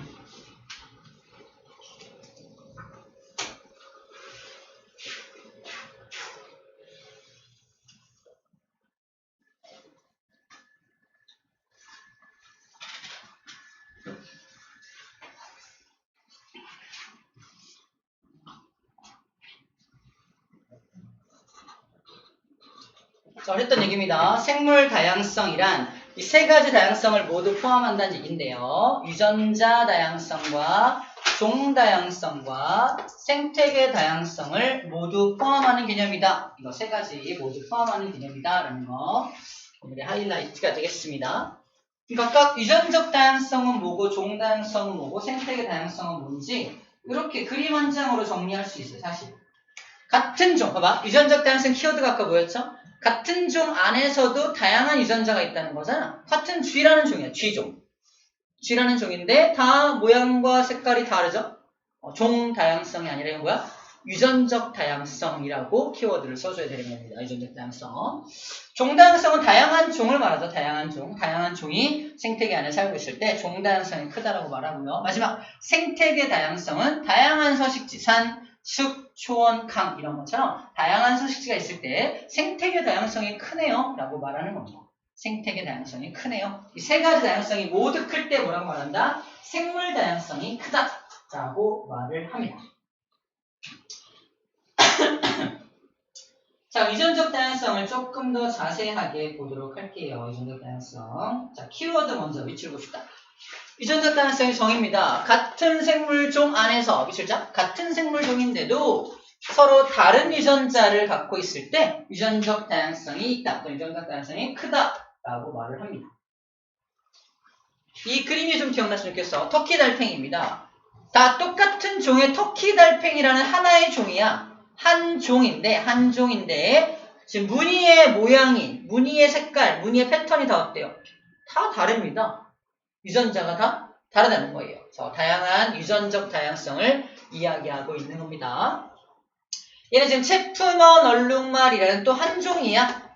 자, 했던 얘기입니다. 생물 다양성이란 이 세 가지 다양성을 모두 포함한다는 얘기인데요. 유전자 다양성과 종 다양성과 생태계 다양성을 모두 포함하는 개념이다. 이거 세 가지 모두 포함하는 개념이다. 라는 거 오늘의 하이라이트가 되겠습니다. 각각 유전적 다양성은 뭐고 종 다양성은 뭐고 생태계 다양성은 뭔지 이렇게 그림 한 장으로 정리할 수 있어요. 사실 같은 종, 봐봐. 유전적 다양성 키워드가 아까 뭐였죠? 같은 종 안에서도 다양한 유전자가 있다는 거잖아. 같은 쥐라는 종이야. 쥐종. 쥐라는 종인데 다 모양과 색깔이 다르죠? 종 다양성이 아니라 이건 뭐야? 유전적 다양성이라고 키워드를 써줘야 되는 겁니다. 유전적 다양성. 종 다양성은 다양한 종을 말하죠. 다양한 종. 다양한 종이 생태계 안에 살고 있을 때 종 다양성이 크다라고 말하고요. 마지막 생태계 다양성은 다양한 서식지, 산, 숲, 초원, 강 이런 것처럼 다양한 서식지가 있을 때 생태계 다양성이 크네요 라고 말하는 겁니다. 생태계 다양성이 크네요. 이 세 가지 다양성이 모두 클 때 뭐라고 말한다? 생물 다양성이 크다 라고 말을 합니다. 자, 유전적 다양성을 조금 더 자세하게 보도록 할게요. 유전적 다양성. 자, 키워드 먼저 밑줄 봅시다. 유전적 다양성의 정의입니다. 같은 생물종 안에서, 밑줄자, 같은 생물종인데도 서로 다른 유전자를 갖고 있을 때 유전적 다양성이 있다. 또 유전적 다양성이 크다라고 말을 합니다. 이 그림이 좀 기억나시면 좋겠어. 터키 달팽이입니다. 다 똑같은 종의 터키 달팽이라는 하나의 종이야. 한 종인데 지금 무늬의 모양이, 무늬의 색깔, 무늬의 패턴이 다 어때요? 다 다릅니다. 유전자가 다 다르다는 거예요. 그래서 다양한 유전적 다양성을 이야기하고 있는 겁니다. 얘는 지금 체프먼 얼룩말이라는 또 한 종이야.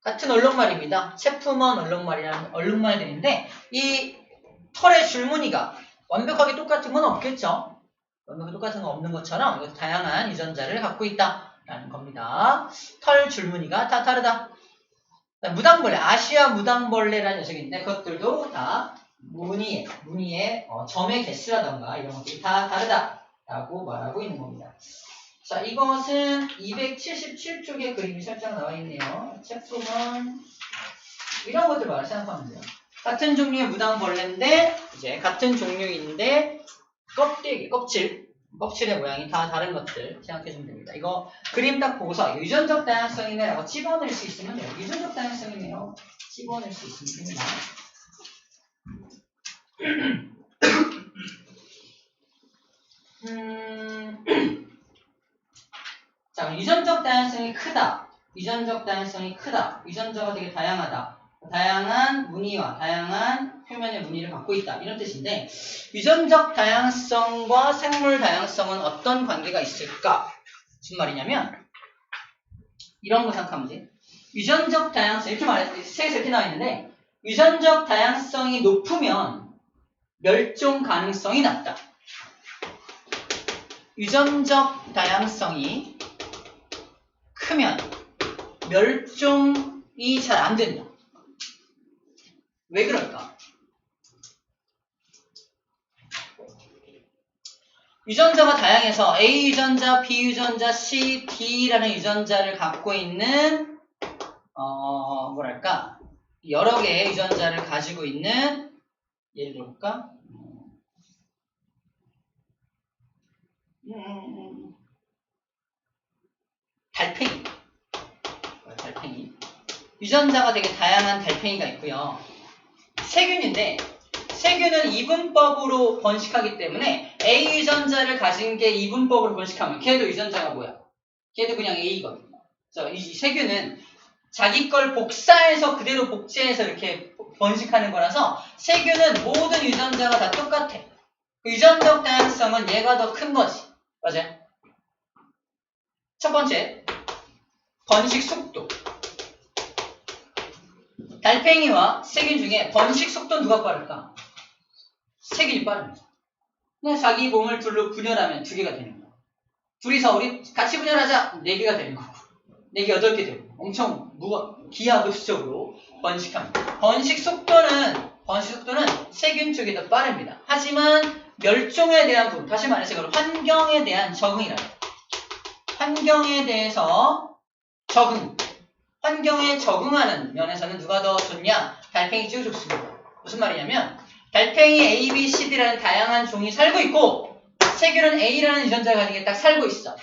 같은 얼룩말입니다. 체프먼 얼룩말이라는 얼룩말들인데 이 털의 줄무늬가 완벽하게 똑같은 건 없겠죠. 완벽하게 똑같은 건 없는 것처럼 이것도 다양한 유전자를 갖고 있다라는 겁니다. 털 줄무늬가 다 다르다. 무당벌레, 아시아 무당벌레라는 녀석인데 그것들도 다 무늬의 점의 개수라던가 이런 것들이 다 다르다라고 말하고 있는 겁니다. 자, 이것은 277쪽의 그림이 살짝 나와 있네요. 체프먼 이런 것들 말을 생각하면 돼요. 같은 종류의 무당벌레인데 이제 같은 종류인데 껍질의 모양이 다 다른 것들 생각해주면 됩니다. 이거 그림 딱 보고서 유전적 다양성이네 라고 집어낼 수 있으면 돼요. 유전적 다양성이네요. 집어낼 수 있으면 됩니다. 자, 유전적 다양성이 크다. 유전적 다양성이 크다. 유전자가 되게 다양하다. 다양한 무늬와 다양한 표면의 무늬를 갖고 있다. 이런 뜻인데 유전적 다양성과 생물 다양성은 어떤 관계가 있을까? 무슨 말이냐면 이런 거 생각하면 돼. 유전적 다양성 이렇게 말해 책에서 이렇게 나와 있는데 유전적 다양성이 높으면 멸종 가능성이 낮다. 유전적 다양성이 크면 멸종이 잘 안 된다. 왜 그럴까? 유전자가 다양해서 A 유전자, B 유전자, C, D라는 유전자를 갖고 있는 뭐랄까 여러 개의 유전자를 가지고 있는 예를 들어볼까? 달팽이 유전자가 되게 다양한 달팽이가 있고요. 세균인데 세균은 이분법으로 번식하기 때문에 A 유전자를 가진 게 이분법으로 번식하면 걔도 유전자가 뭐야? 걔도 그냥 A거든요. 그래서 이 세균은 자기 걸 복사해서 그대로 복제해서 이렇게 번식하는 거라서 세균은 모든 유전자가 다 똑같아. 그 유전적 다양성은 얘가 더 큰 거지. 맞아요? 첫 번째, 번식 속도. 달팽이와 세균 중에 번식 속도 누가 빠를까? 세균이 빠릅니다. 그냥 자기 몸을 둘로 분열하면 2개가 되는 거야. 둘이서 우리 같이 분열하자 4개가 되는 거고 4개 8개 되고 엄청 기하급수적으로 번식합니다. 번식 속도는 세균 쪽이 더 빠릅니다. 하지만 멸종에 대한 부분, 다시 말해서 이걸 환경에 대한 적응이라고 해요. 환경에 대해서 환경에 적응하는 면에서는 누가 더 좋냐? 달팽이 쭉 좋습니다. 무슨 말이냐면 달팽이 A, B, C, D라는 다양한 종이 살고 있고 세균은 A라는 유전자를 가진 게 딱 살고 있어.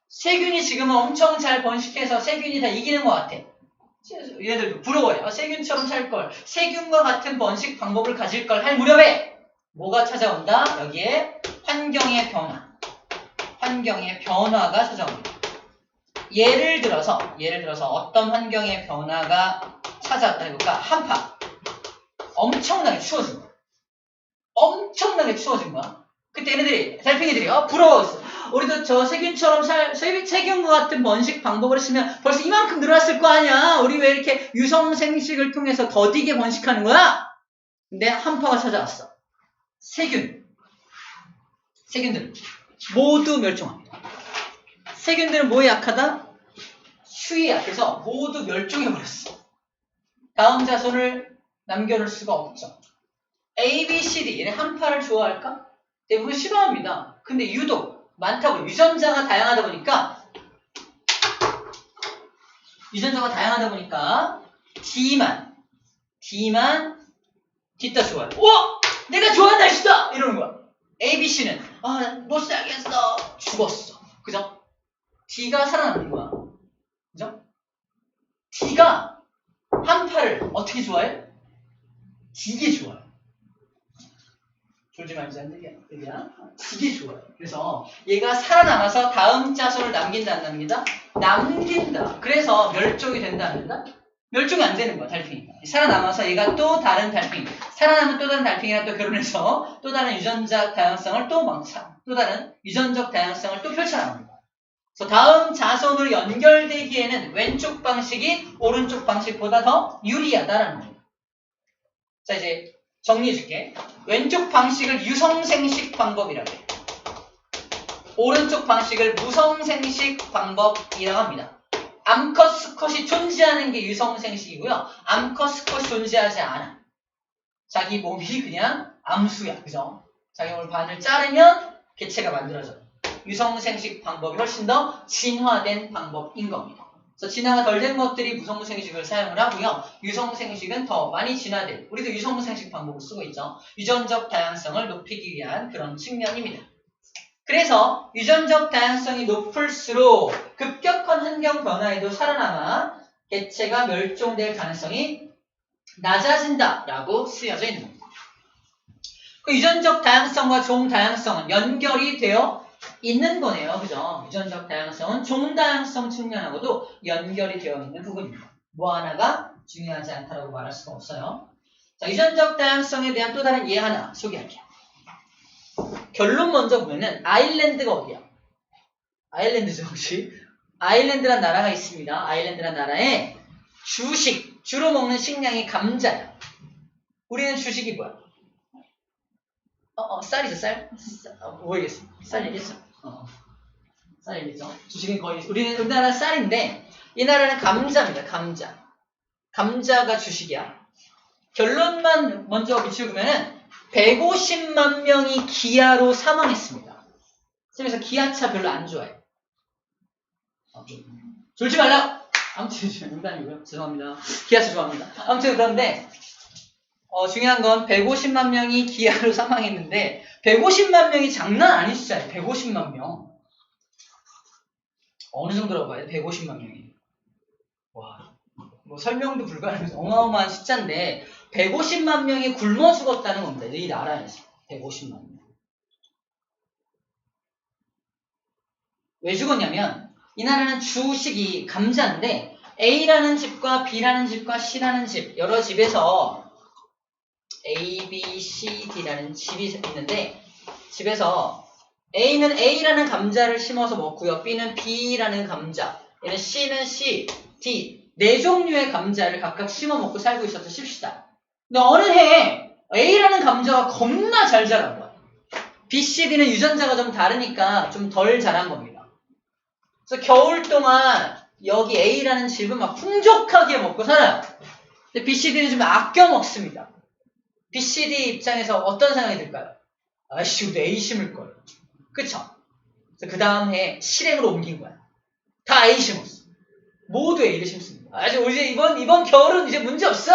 세균이 지금은 엄청 잘 번식해서 세균이 다 이기는 것 같아. 얘들도 부러워요. 세균처럼 살걸. 세균과 같은 번식 방법을 가질 걸 할 무렵에 뭐가 찾아온다? 여기에 환경의 변화가 찾아옵니다. 예를 들어서 어떤 환경의 변화가 찾아왔다 해볼까? 한파. 엄청나게 추워진 거야. 그때 얘네들이, 달팽이들이, 부러웠어. 우리도 저 세균처럼 세균과 같은 번식 방법을 했으면 벌써 이만큼 늘어났을 거 아니야. 우리 왜 이렇게 유성생식을 통해서 더디게 번식하는 거야? 근데 한파가 찾아왔어. 세균들은 모두 멸종합니다. 세균들은 뭐에 약하다? 수위에 약해서 모두 멸종해버렸어. 다음 자손을 남겨놓을 수가 없죠. A, B, C, D 얘네 한파를 좋아할까? 대부분 싫어합니다. 근데 유독 많다고 유전자가 다양하다 보니까 유전자가 다양하다 보니까 D만 D따 좋아요. 오! 내가 좋아하는 날씨다! 이러는 거야. A, B, C는 못 살겠어. 죽었어. 그죠? D가 살아남는 거야. 그죠? D가 한 팔을 어떻게 좋아해? 되게 좋아요. 졸지 말자, 얘기야. 되게 좋아요. 그래서 얘가 살아남아서 다음 자손을 남긴다, 안 남긴다? 남긴다. 그래서 멸종이 된다, 안 된다? 멸종이 안 되는 거야, 달팽이가. 살아남아서 얘가 또 다른 달팽이, 살아남은 또 다른 달팽이랑 또 결혼해서 또 다른 유전자 다양성을 또 다른 유전적 다양성을 또 펼쳐나갑니다. 그래서 다음 자손으로 연결되기에는 왼쪽 방식이 오른쪽 방식보다 더 유리하다라는 거예요. 자, 이제 정리해줄게. 왼쪽 방식을 유성생식 방법이라고 해요. 오른쪽 방식을 무성생식 방법이라고 합니다. 암컷, 수컷이 존재하는 게 유성생식이고요. 암컷, 수컷이 존재하지 않아. 자기 몸이 그냥 암수야. 그죠? 자기 몸을 반을 자르면 개체가 만들어져. 유성생식 방법이 훨씬 더 진화된 방법인 겁니다. 그래서 진화가 덜 된 것들이 무성생식을 사용을 하고요. 유성생식은 더 많이 진화된, 우리도 유성생식 방법을 쓰고 있죠. 유전적 다양성을 높이기 위한 그런 측면입니다. 그래서 유전적 다양성이 높을수록 급격한 환경 변화에도 살아남아 개체가 멸종될 가능성이 낮아진다라고 쓰여져 있는 겁니다. 그 유전적 다양성과 종 다양성은 연결이 되어 있는 거네요. 그죠? 유전적 다양성은 종 다양성 측면하고도 연결이 되어 있는 부분입니다. 뭐 하나가 중요하지 않다라고 말할 수가 없어요. 자, 유전적 다양성에 대한 또 다른 예 하나 소개할게요. 결론 먼저 보면은 아일랜드가 어디야? 아일랜드죠, 혹시? 아일랜드란 나라가 있습니다. 아일랜드란 나라에 주로 먹는 식량이 감자야. 우리는 주식이 뭐야? 쌀이죠, 쌀? 모르겠어. 쌀 얘기했어? 쌀 얘기했죠. 주식은 거의, 우리나라 쌀인데, 이 나라는 감자입니다, 감자. 감자가 주식이야. 결론만 먼저 비추면은, 150만 명이 기아로 사망했습니다. 그래서 기아차 별로 안 좋아해. 졸지 말라! 아무튼, 농담이고요. 죄송합니다. 기아차 좋아합니다. 아무튼 그런데, 중요한 건 150만 명이 기아로 사망했는데 150만 명이 장난 아닌 숫자예요. 150만 명. 어느 정도라고 봐요? 150만 명이. 와, 뭐 설명도 불가능해서 어마어마한 숫자인데 150만 명이 굶어 죽었다는 겁니다. 이 나라에서. 150만 명. 왜 죽었냐면 이 나라는 주식이 감자인데 A라는 집과 B라는 집과 C라는 집, 여러 집에서 A, B, C, D라는 집이 있는데 집에서 A는 A라는 감자를 심어서 먹고요. B는 B라는 감자, 얘는 C는 C, D 네 종류의 감자를 각각 심어 먹고 살고 있었다 칩시다. 근데 어느 해에 A라는 감자가 겁나 잘 자란 거야. B, C, D는 유전자가 좀 다르니까 좀 덜 자란 겁니다. 그래서 겨울 동안 여기 A라는 집은 막 풍족하게 먹고 살아요. 근데 B, C, D는 좀 아껴 먹습니다. B, C, D 입장에서 어떤 생각이 들까요? 아이씨, 우리 A 심을걸. 그쵸? 그래서 그 다음 해 실행으로 옮긴 거야. 다 A 심었어. 모두 A를 심습니다. 아주 이제 이번 겨울은 이제 문제 없어!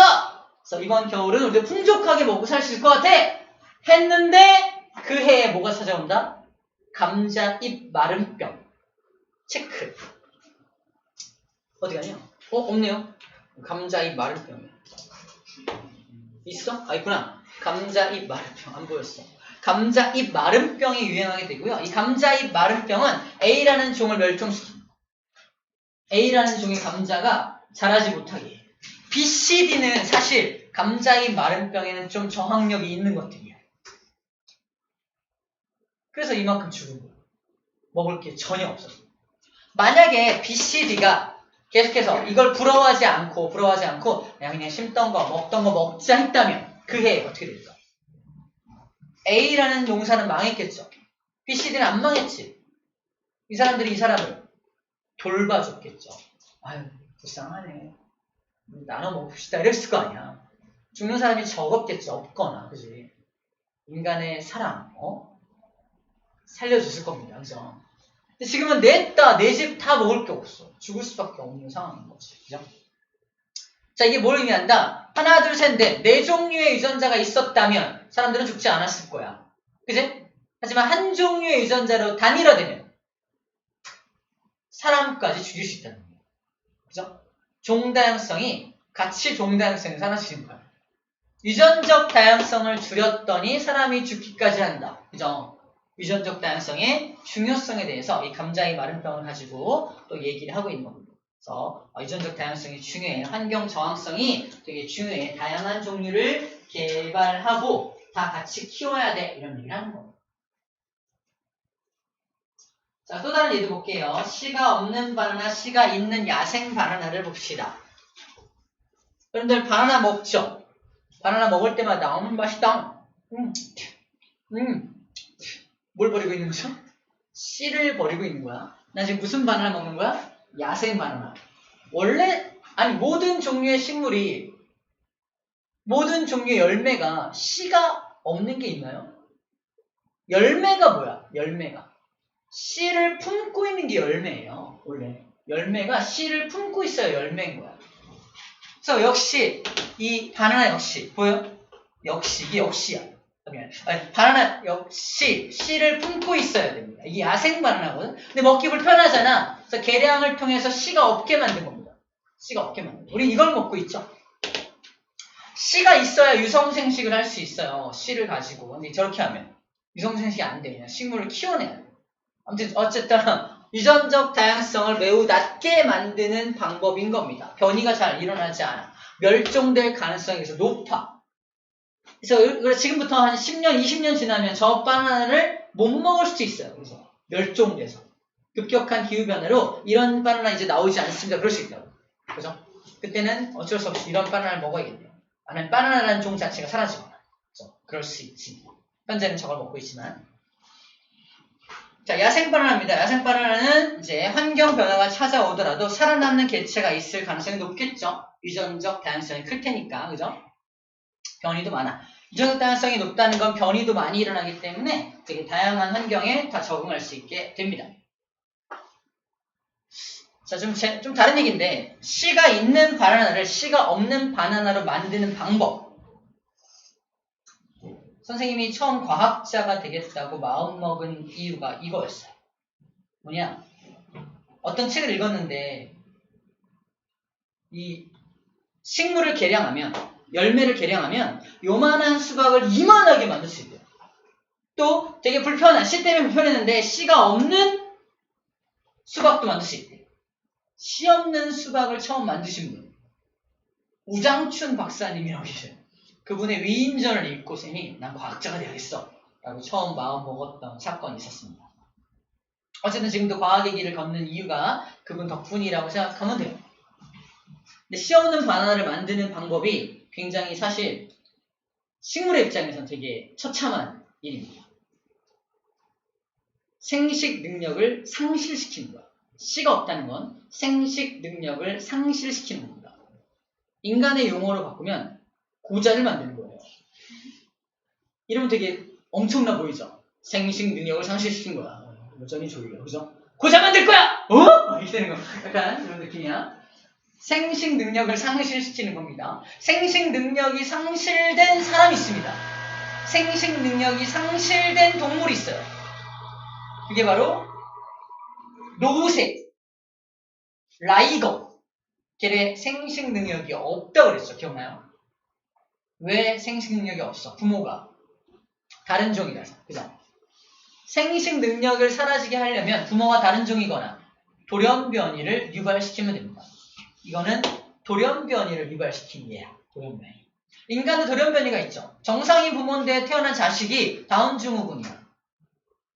그래서 이번 겨울은 우리 풍족하게 먹고 살 수 있을 것 같아! 했는데 그 해에 뭐가 찾아온다? 감자잎 마름병. 체크. 어디 가냐? 없네요. 감자잎 마름병. 있어? 있구나. 감자잎 마름병. 안 보였어. 감자잎 마름병이 유행하게 되고요. 이 감자잎 마름병은 A라는 종을 멸종시킵니다. A라는 종의 감자가 자라지 못하게 해요. B, C, D는 사실 감자잎 마름병에는 좀 저항력이 있는 것들이야. 그래서 이만큼 죽은 거야. 먹을 게 전혀 없었어. 만약에 B, C, D가 계속해서 이걸 부러워하지 않고 그냥 심던 거 먹던 거 먹자 했다면 그 해에 어떻게 될까? A라는 농사는 망했겠죠. B, C, D는 안 망했지. 이 사람들이 이 사람을 돌봐줬겠죠. 아유, 불쌍하네. 나눠 먹읍시다. 이랬을 거 아니야. 죽는 사람이 적었겠죠. 없거나, 그지? 인간의 사랑, 살려줬을 겁니다. 그죠? 근데 지금은 내 집 다 먹을 게 없어. 죽을 수밖에 없는 상황인 거지. 그죠? 자, 이게 뭘 의미한다? 하나, 둘, 셋, 넷. 네 종류의 유전자가 있었다면 사람들은 죽지 않았을 거야. 그지? 하지만 한 종류의 유전자로 단일화되면 사람까지 죽일 수 있다는 거예요. 그죠? 종다양성이 같이 종다양성이 사라지는 거야. 유전적 다양성을 줄였더니 사람이 죽기까지 한다. 그죠? 유전적 다양성의 중요성에 대해서 이 감자의 마른 병을 가지고 또 얘기를 하고 있는 겁니다. 그래서 유전적 다양성이 중요해. 환경 저항성이 되게 중요해. 다양한 종류를 개발하고 다 같이 키워야 돼. 이런 얘기를 하는 겁니다. 자, 또 다른 예도 볼게요. 씨가 없는 바나나, 씨가 있는 야생 바나나를 봅시다. 여러분들 바나나 먹죠? 바나나 먹을 때마다 맛있다. 뭘 버리고 있는 거죠? 씨를 버리고 있는 거야. 나 지금 무슨 바나나 먹는 거야? 야생 바나나. 원래 아니 모든 종류의 식물이 모든 종류의 열매가 씨가 없는 게 있나요? 열매가 뭐야? 열매가 씨를 품고 있는 게 열매예요. 원래 열매가 씨를 품고 있어야 열매인 거야. 그래서 역시 이 바나나 역시 보여? 역시 이게 역시야. 아니, 바나나 역시 씨를 품고 있어야 됩니다. 이게 야생 바나나거든. 근데 먹기 불편하잖아. 그래서 개량을 통해서 씨가 없게 만든 겁니다. 씨가 없게 만든. 우리 이걸 먹고 있죠. 씨가 있어야 유성생식을 할 수 있어요. 씨를 가지고. 근데 저렇게 하면 유성생식이 안 돼. 그냥 식물을 키워내야 돼. 아무튼 어쨌든 유전적 다양성을 매우 낮게 만드는 방법인 겁니다. 변이가 잘 일어나지 않아. 멸종될 가능성이 그래서 높아. 그래서 지금부터 한 10년, 20년 지나면 저 바나나를 못 먹을 수도 있어요. 그래서 멸종돼서. 급격한 기후변화로 이런 바나나 이제 나오지 않습니다. 그럴 수 있다고. 그죠? 그때는 어쩔 수 없이 이런 바나나를 먹어야겠네요. 아니면 바나나라는 종 자체가 사라지거나. 그죠? 그럴 수 있지. 현재는 저걸 먹고 있지만. 자, 야생 바나나입니다. 야생 바나나는 이제 환경 변화가 찾아오더라도 살아남는 개체가 있을 가능성이 높겠죠. 유전적 다양성이 클 테니까. 그죠? 변이도 많아. 유전적 다양성이 높다는 건 변이도 많이 일어나기 때문에 되게 다양한 환경에 다 적응할 수 있게 됩니다. 자, 좀 다른 얘기인데 씨가 있는 바나나를 씨가 없는 바나나로 만드는 방법. 선생님이 처음 과학자가 되겠다고 마음먹은 이유가 이거였어요. 뭐냐? 어떤 책을 읽었는데 이 식물을 개량하면 열매를 개량하면 요만한 수박을 이만하게 만들 수 있대요. 또 되게 불편한, 씨 때문에 불편했는데 씨가 없는 수박도 만들 수 있대요. 씨 없는 수박을 처음 만드신 분 우장춘 박사님이라고 계셔요. 그분의 위인전을 읽고서니 난 과학자가 되겠어 라고 처음 마음먹었던 사건이 있었습니다. 어쨌든 지금도 과학의 길을 걷는 이유가 그분 덕분이라고 생각하면 돼요. 근데 씨 없는 바나나를 만드는 방법이 굉장히 사실 식물의 입장에서는 되게 처참한 일입니다. 생식 능력을 상실시키는 거야. 씨가 없다는 건 생식 능력을 상실시키는 겁니다. 인간의 용어로 바꾸면 고자를 만드는 거예요. 이러면 되게 엄청나 보이죠? 생식 능력을 상실시킨 거야. 여전히 졸려. 그죠? 고자 만들 거야! 어? 이렇게 되는 거. 약간 이런 느낌이야. 생식 능력을 상실시키는 겁니다. 생식 능력이 상실된 사람이 있습니다. 생식 능력이 상실된 동물이 있어요. 그게 바로 노새, 라이거. 걔네 생식 능력이 없다고 그랬죠. 기억나요? 왜 생식 능력이 없어? 부모가 다른 종이라서. 그죠? 생식 능력을 사라지게 하려면 부모가 다른 종이거나 돌연변이를 유발시키면 됩니다. 이거는 돌연변이를 유발시킨 예야. 돌연변이. 인간은 돌연변이가 있죠. 정상인 부모인데 태어난 자식이 다운 증후군이야.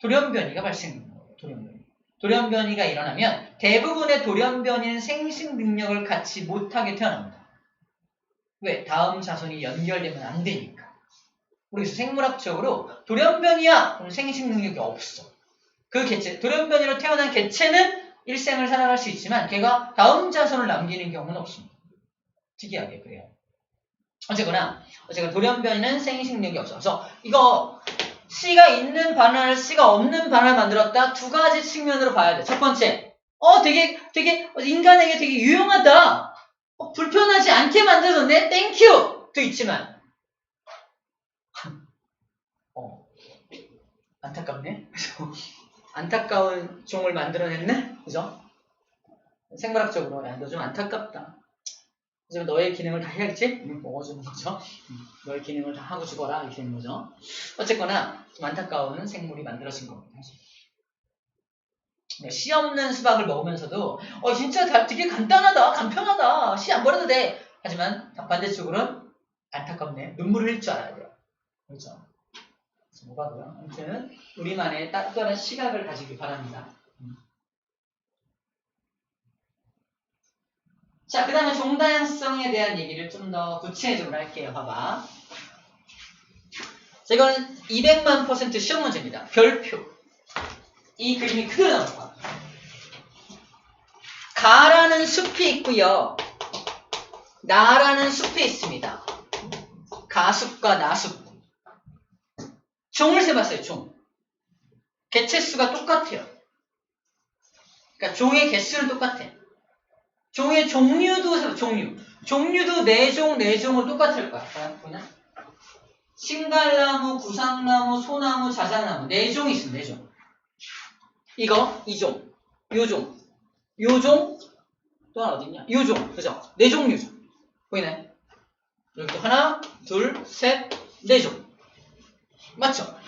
돌연변이가 발생하는 거예요. 돌연변이. 돌연변이가 일어나면 대부분의 돌연변이는 생식 능력을 갖지 못하게 태어납니다. 왜? 다음 자손이 연결되면 안 되니까. 그래서 생물학적으로 돌연변이야! 그럼 생식 능력이 없어. 그 개체, 돌연변이로 태어난 개체는 일생을 살아갈 수 있지만 걔가 다음 자손을 남기는 경우는 없습니다. 특이하게 그래요. 어쨌거나 돌연변이는 생식 능력이 없어. 그래서 이거 C가 있는 바나나를 C가 없는 바나나를 만들었다. 두 가지 측면으로 봐야 돼. 첫 번째, 되게 인간에게 되게 유용하다. 불편하지 않게 만들어졌네. 땡큐. 도 있지만 안타깝네. 그죠? 안타까운 종을 만들어냈네. 그죠? 생물학적으로 야, 너 좀 안타깝다. 하지만 너의 기능을 다 해야겠지? 먹어주는 거죠. 너의 기능을 다 하고 죽어라 이렇게 되는 거죠. 어쨌거나 좀 안타까운 생물이 만들어진 겁니다. 씨 없는 수박을 먹으면서도 진짜 되게 간단하다, 간편하다, 씨 안 버려도 돼. 하지만 반대쪽으로는 안타깝네. 눈물을 흘릴 줄 알아야 돼요. 그렇죠? 뭐가고요? 아무튼 우리만의 따뜻한 시각을 가지길 바랍니다. 자, 그 다음에 종다양성에 대한 얘기를 좀 더 구체적으로 할게요. 봐봐. 자, 이건 200만% 시험 문제입니다. 별표. 이 그림이 그대로 나올 거야. 가라는 숲이 있고요. 나라는 숲이 있습니다. 가숲과 나숲. 종을 세봤어요. 종. 개체수가 똑같아요. 그러니까 종의 개수는 똑같아. 종의 종류도 종류도 4종은 똑같을 거야. 보냐? 신갈나무, 구상나무, 소나무, 자작나무 4종이 있어. 4종. 이거 2종, 요종, 요종 또 하나 어딨냐? 요종, 그죠? 4종류죠. 보이나요? 여기 또 하나, 둘, 셋, 4종. 맞죠?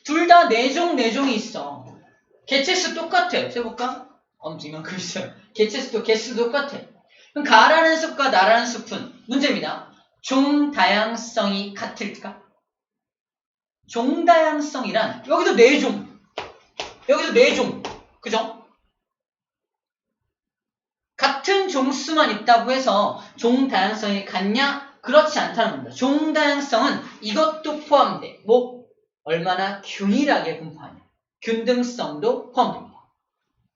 둘 다 4종이 있어. 개체수 똑같아. 세볼까? 엄청 그 있어요. 개수 똑같아. 그럼 가라는 숲과 나라는 숲은 문제입니다. 종다양성이 같을까? 종다양성이란 여기도 4종. 여기도 4종. 그죠? 같은 종수만 있다고 해서 종다양성이 같냐? 그렇지 않다는 겁니다. 종다양성은 이것도 포함돼. 얼마나 균일하게 분포하냐. 균등성도 포함됩니다.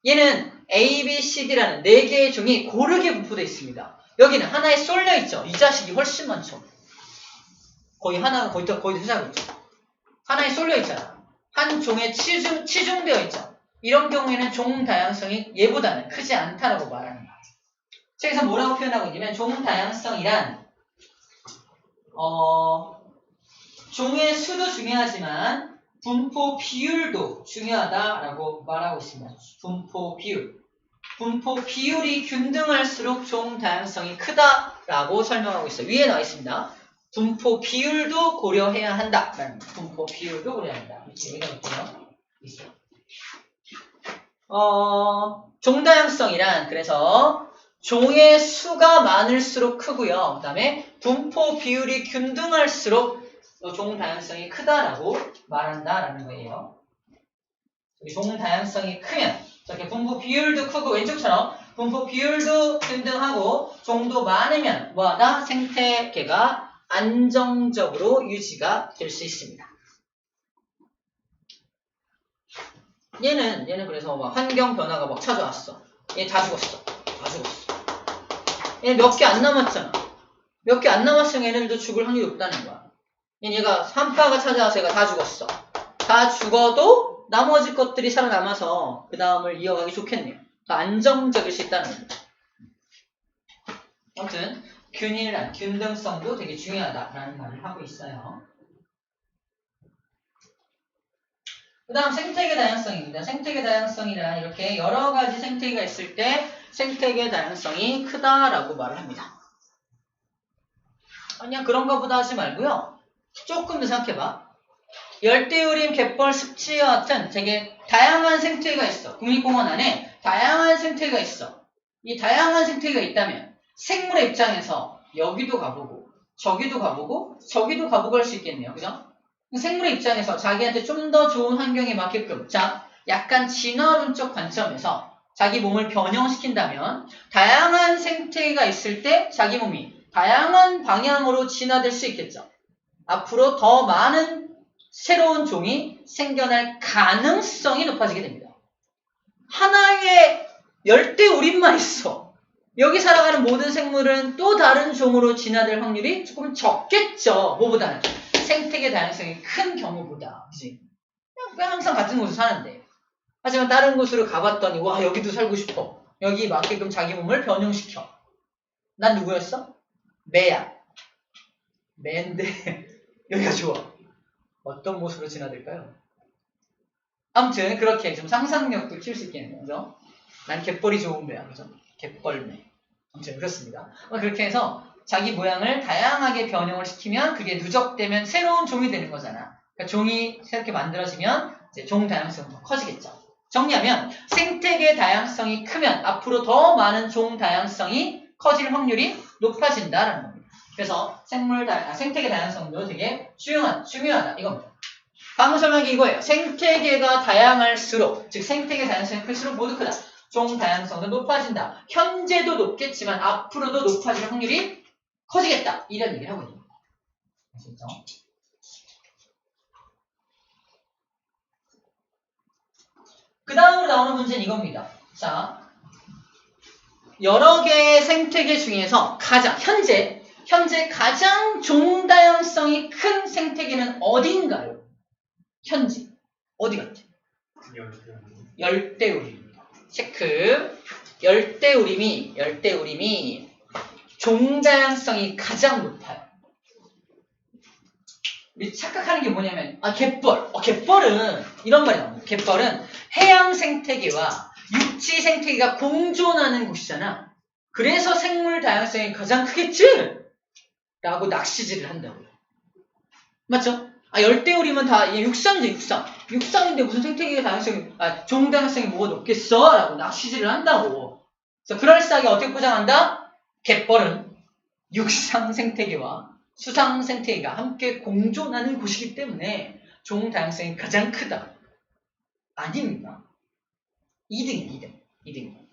얘는 A, B, C, D라는 4개의 종이 고르게 분포되어 있습니다. 여기는 하나에 쏠려 있죠. 이 자식이 훨씬 많죠. 거의 회사고 있죠. 하나에 쏠려 있잖아. 한 종에 치중되어 있죠. 이런 경우에는 종 다양성이 얘보다는 크지 않다라고 말하는 거예요. 그래서 뭐라고 표현하고 있냐면 종 다양성이란 종의 수도 중요하지만 분포 비율도 중요하다라고 말하고 있습니다. 분포 비율이 균등할수록 종 다양성이 크다라고 설명하고 있어요. 위에 나와 있습니다. 분포 비율도 고려해야 한다라는 거예요. 분포 비율도 고려해야 한다. 여기다 볼게요. 있어요. 종다양성이란 그래서 종의 수가 많을수록 크고요. 그 다음에 분포 비율이 균등할수록 종 다양성이 크다라고 말한다라는 거예요. 종 다양성이 크면 이렇게 분포 비율도 크고 왼쪽처럼 분포 비율도 균등하고 종도 많으면 뭐하다? 생태계가 안정적으로 유지가 될 수 있습니다. 얘는 그래서 환경 변화가 막 찾아왔어. 얘 다 죽었어. 얘 몇 개 안 남았잖아. 몇 개 안 남았으면 얘네들도 죽을 확률이 없다는 거야. 얘가 산파가 찾아와서 얘가 다 죽었어. 다 죽어도 나머지 것들이 살아남아서 그 다음을 이어가기 좋겠네요. 더 안정적일 수 있다는 겁니다. 아무튼 균등성도 되게 중요하다라는 말을 하고 있어요. 그 다음 생태계 다양성입니다. 생태계 다양성이란 이렇게 여러 가지 생태계가 있을 때 생태계 다양성이 크다라고 말을 합니다. 그냥 그런가 보다 하지 말고요. 조금 더 생각해봐. 열대우림, 갯벌, 습지와 같은 되게 다양한 생태계가 있어. 국립공원 안에 다양한 생태계가 있어. 이 다양한 생태계가 있다면 생물의 입장에서 여기도 가보고 저기도 가보고 저기도 가보고 할 수 있겠네요. 그죠? 생물의 입장에서 자기한테 좀 더 좋은 환경에 맞게끔 약간 진화론적 관점에서 자기 몸을 변형시킨다면 다양한 생태계가 있을 때 자기 몸이 다양한 방향으로 진화될 수 있겠죠. 앞으로 더 많은 새로운 종이 생겨날 가능성이 높아지게 됩니다. 하나의 열대우림만 있어. 여기 살아가는 모든 생물은 또 다른 종으로 진화될 확률이 조금 적겠죠. 뭐보다는. 생태계 다양성이 큰 경우보다, 그지? 그냥 항상 같은 곳에 사는데. 하지만 다른 곳으로 가봤더니, 와, 여기도 살고 싶어. 여기 맞게끔 자기 몸을 변형시켜. 난 누구였어? 매야. 매인데, 여기가 좋아. 어떤 모습으로 진화될까요? 아무튼, 그렇게 좀 상상력도 키울 수 있겠네요. 그죠? 난 갯벌이 좋은 매야. 그죠? 갯벌매. 아무튼, 그렇습니다. 그렇게 해서 자기 모양을 다양하게 변형을 시키면 그게 누적되면 새로운 종이 되는 거잖아. 그러니까 종이 새롭게 만들어지면 이제 종 다양성도 커지겠죠. 정리하면 생태계 다양성이 크면 앞으로 더 많은 종 다양성이 커질 확률이 높아진다라는 겁니다. 그래서 생태계 다양성도 되게 중요하다 이겁니다. 방금 설명한 게 이거예요. 생태계가 다양할수록, 즉 생태계 다양성이 클수록 모두 크다. 종 다양성도 높아진다. 현재도 높겠지만 앞으로도 높아질 확률이 커지겠다. 이런 얘기를 하고 있는 겁니다. 아시겠죠? 그 다음으로 나오는 문제는 이겁니다. 자, 여러 개의 생태계 중에서 현재 가장 종 다양성이 큰 생태계는 어딘가요? 현재. 어디 같아? 열대우림입니다. 체크. 열대우림이 종 다양성이 가장 높아요. 우리 착각하는 게 뭐냐면, 갯벌은, 이런 말이 나옵니다. 갯벌은 해양 생태계와 육지 생태계가 공존하는 곳이잖아. 그래서 생물 다양성이 가장 크겠지? 라고 낚시질을 한다고요. 맞죠? 열대우림은 다 육상이죠, 육상. 육상인데 무슨 생태계 다양성이, 종 다양성이 뭐가 높겠어? 라고 낚시질을 한다고. 그래서 그럴싸하게 어떻게 포장한다? 갯벌은 육상 생태계와 수상 생태계가 함께 공존하는 곳이기 때문에 종 다양성이 가장 크다. 아닙니다. 2등.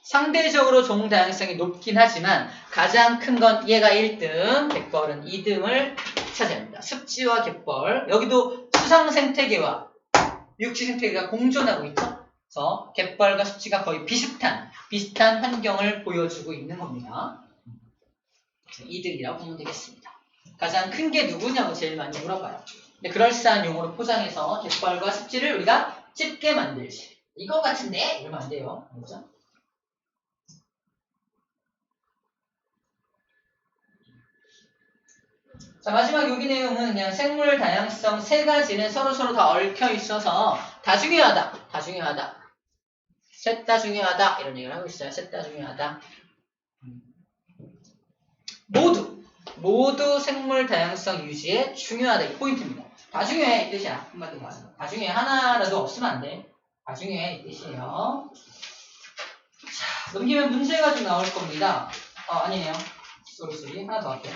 상대적으로 종 다양성이 높긴 하지만 가장 큰 건 얘가 1등, 갯벌은 2등을 차지합니다. 습지와 갯벌, 여기도 수상 생태계와 육지 생태계가 공존하고 있죠. 그래서 갯벌과 습지가 거의 비슷한 환경을 보여주고 있는 겁니다. 2등이라고 보면 되겠습니다. 가장 큰 게 누구냐고 제일 많이 물어봐요. 근데 그럴싸한 용어로 포장해서 갯벌과 습지를 우리가 찝게 만들지. 이거 같은데? 이러면 안 돼요. 그렇죠? 자, 마지막 여기 내용은 그냥 생물 다양성 3가지는 서로 다 얽혀 있어서 다 중요하다. 셋 다 중요하다. 이런 얘기를 하고 있어요. 셋 다 중요하다. 모두 생물 다양성 유지에 중요하다. 이 포인트입니다. 다 중요해 이 뜻이야. 한마디로 말해서. 다 중요해. 하나라도 없으면 안 돼. 다 중요해 이 뜻이에요. 자, 넘기면 문제가 좀 나올 겁니다. 아니네요. 쏘리. 하나 더 할게요.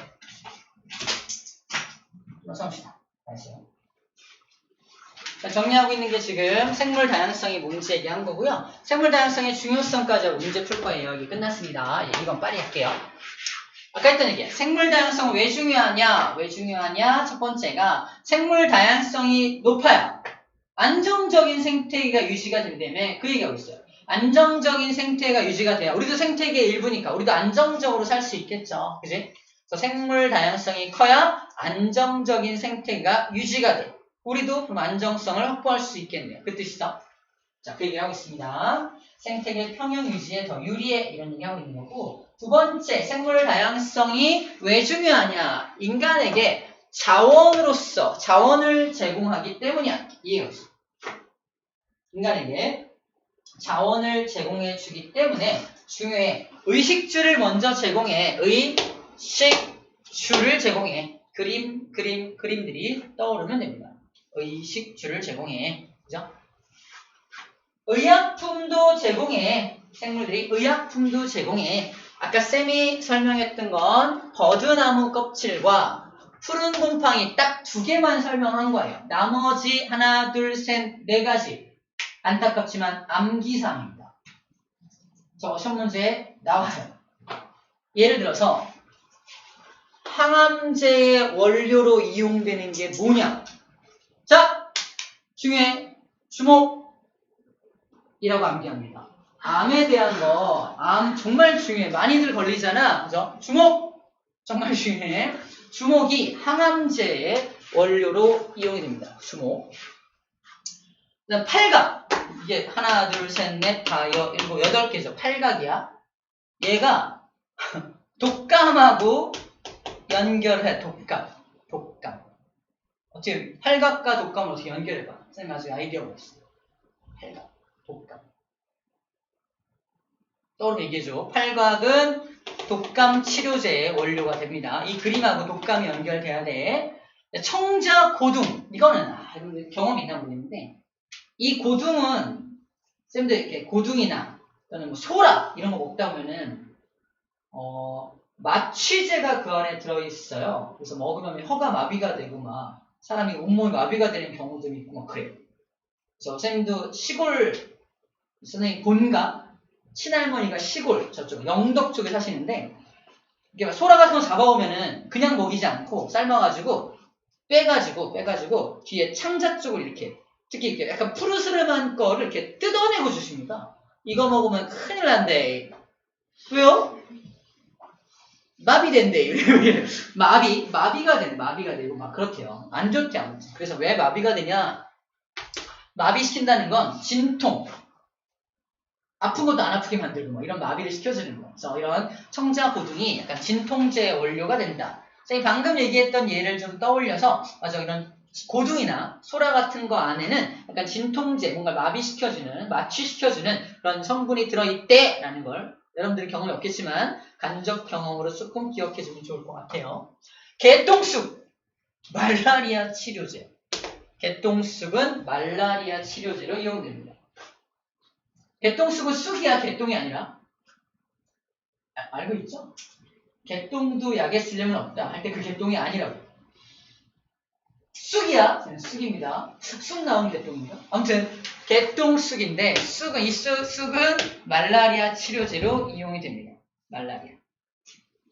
써봅시다. 다시요. 자, 정리하고 있는 게 지금 생물 다양성이 뭔지 얘기한 거고요. 생물 다양성의 중요성까지 하고 문제 풀 거예요. 여기 끝났습니다. 이건 빨리 할게요. 아까 했던 얘기. 생물 다양성은 왜 중요하냐? 첫 번째가 생물 다양성이 높아야 안정적인 생태계가 유지가 된다며 그 얘기하고 있어요. 안정적인 생태계가 유지가 돼야 우리도 생태계의 일부니까 우리도 안정적으로 살 수 있겠죠. 그지? 그래서 생물 다양성이 커야 안정적인 생태계가 유지가 돼. 우리도 그럼 안정성을 확보할 수 있겠네요. 그 뜻이죠. 자, 그 얘기를 하고 있습니다. 생태계 평형 유지에 더 유리해. 이런 얘기 하고 있는 거고. 두 번째, 생물 다양성이 왜 중요하냐? 인간에게 자원을 제공하기 때문이야. 이해가 있어. 인간에게 자원을 제공해 주기 때문에 중요해. 의식주를 먼저 제공해. 의식주를 제공해. 그림들이 떠오르면 됩니다. 의식주를 제공해. 그죠? 의약품도 제공해. 생물들이 의약품도 제공해. 아까 쌤이 설명했던 건 버드나무 껍질과 푸른 곰팡이 딱 2개만 설명한 거예요. 나머지 하나, 둘, 셋, 4가지. 안타깝지만 암기사항입니다. 저 시험 문제에 나와요. 예를 들어서 항암제의 원료로 이용되는 게 뭐냐? 자, 중에 주목이라고 암기합니다. 암에 대한 거, 암 정말 중요해. 많이들 걸리잖아. 그죠? 주목! 정말 중요해. 주목이 항암제의 원료로 이용이 됩니다. 주목. 그다음 팔각. 이게 하나, 둘, 셋, 넷, 다, 일곱, 8개죠. 팔각이야. 얘가 독감하고 연결해. 독감. 어떻게 팔각과 독감을 어떻게 연결해봐. 선생님 아직 아이디어가 있어. 팔각, 독감. 떠오르면 얘기해줘. 팔각은 독감 치료제의 원료가 됩니다. 이 그림하고 독감이 연결돼야 돼. 청자 고둥. 이거는 경험이 있나 모르겠는데 이 고둥은 쌤들 이렇게 고둥이나 또는 뭐 소라 이런 거 먹다 보면은 마취제가 그 안에 들어있어요. 그래서 먹으면 혀가 마비가 되고 막 사람이 온몸이 마비가 되는 경우도 있고 막 그래요. 그래서 쌤도 시골 선생님 본가 친할머니가 시골 저쪽 영덕 쪽에 사시는데 이게 소라 같은 거 잡아오면은 그냥 먹이지 않고 삶아가지고 빼가지고 뒤에 창자 쪽을 이렇게 특히 이렇게 약간 푸르스름한 거를 이렇게 뜯어내고 주십니다. 이거 먹으면 큰일 난대. 왜요? 마비된대. 마비가 되고 막 그렇대요. 안 좋대 아무튼. 그래서 왜 마비가 되냐? 마비시킨다는 건 진통. 아픈 것도 안 아프게 만들고 뭐 이런 마비를 시켜주는 거. 그래서 이런 청자 고둥이 약간 진통제 원료가 된다. 선생님 방금 얘기했던 예를 좀 떠올려서 맞아 이런 고둥이나 소라 같은 거 안에는 약간 진통제 뭔가 마비시켜주는 마취시켜주는 그런 성분이 들어있대라는 걸 여러분들이 경험이 없겠지만 간접 경험으로 조금 기억해주면 좋을 것 같아요. 개똥쑥 말라리아 치료제. 개똥쑥은 말라리아 치료제로 이용됩니다. 개똥쑥은 쑥이야 개똥이 아니라 알고 있죠? 개똥도 약에 쓰려면 없다 할 때 그 개똥이 아니라고. 쑥이야 쑥입니다. 쑥 나온 개똥입니다. 아무튼 개똥쑥인데 쑥은 말라리아 치료제로 이용이 됩니다.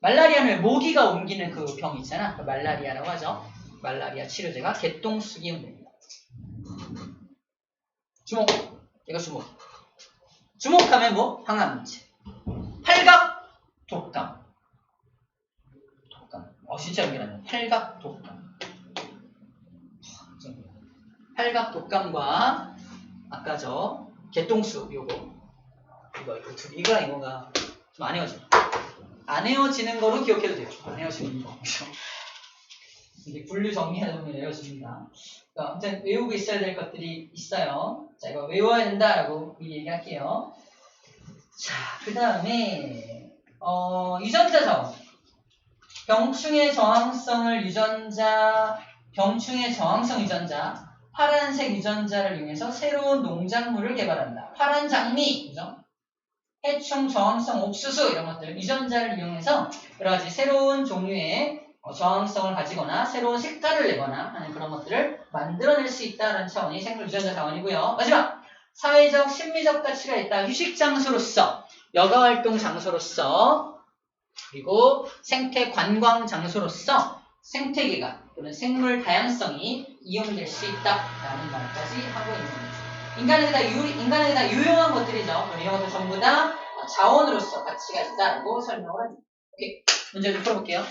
말라리아는 왜 모기가 옮기는 그 병 있잖아. 그 말라리아라고 하죠. 말라리아 치료제가 개똥쑥이 이용됩니다. 주목. 이거 주목. 주목하면 뭐? 항암제. 팔각, 독감. 진짜 연결하네. 팔각, 독감. 팔각, 독감과 아까 저 개똥쑥 이거랑 이거가 좀 안 헤어져. 안 헤어지는 거로 기억해도 돼요. 안 헤어지는 거. 이게 분류 정리하면 헤어집니다. 아무튼 외우고 있어야 될 것들이 있어요. 자, 이거 외워야 된다라고 얘기할게요. 자, 그 다음에 유전자 자원. 병충해 저항성 유전자, 파란색 유전자를 이용해서 새로운 농작물을 개발한다. 파란 장미, 그죠? 해충 저항성 옥수수 이런 것들 유전자를 이용해서 여러 가지 새로운 종류의 저항성을 가지거나 새로운 색깔을 내거나 하는 그런 것들을 만들어낼 수 있다는 차원이 생물 유전자 자원이고요. 마지막 사회적 심리적 가치가 있다. 휴식 장소로서, 여가활동 장소로서, 그리고 생태 관광 장소로서 생태계가 또는 생물 다양성이 이용될 수 있다라는 말까지 하고 있는 거죠. 인간에게 다 유용한 것들이죠. 이런 것들 전부 다 자원으로서 가치가 있다고 설명을 합니다. 오케이, 문제 좀 풀어볼게요.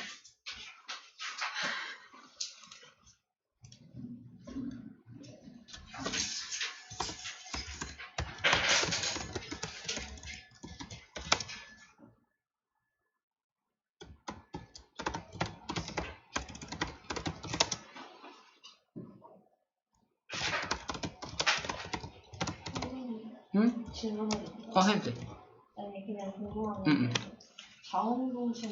응? 질문을 해도 돼. 아니 그냥 궁금한 건 자원봉사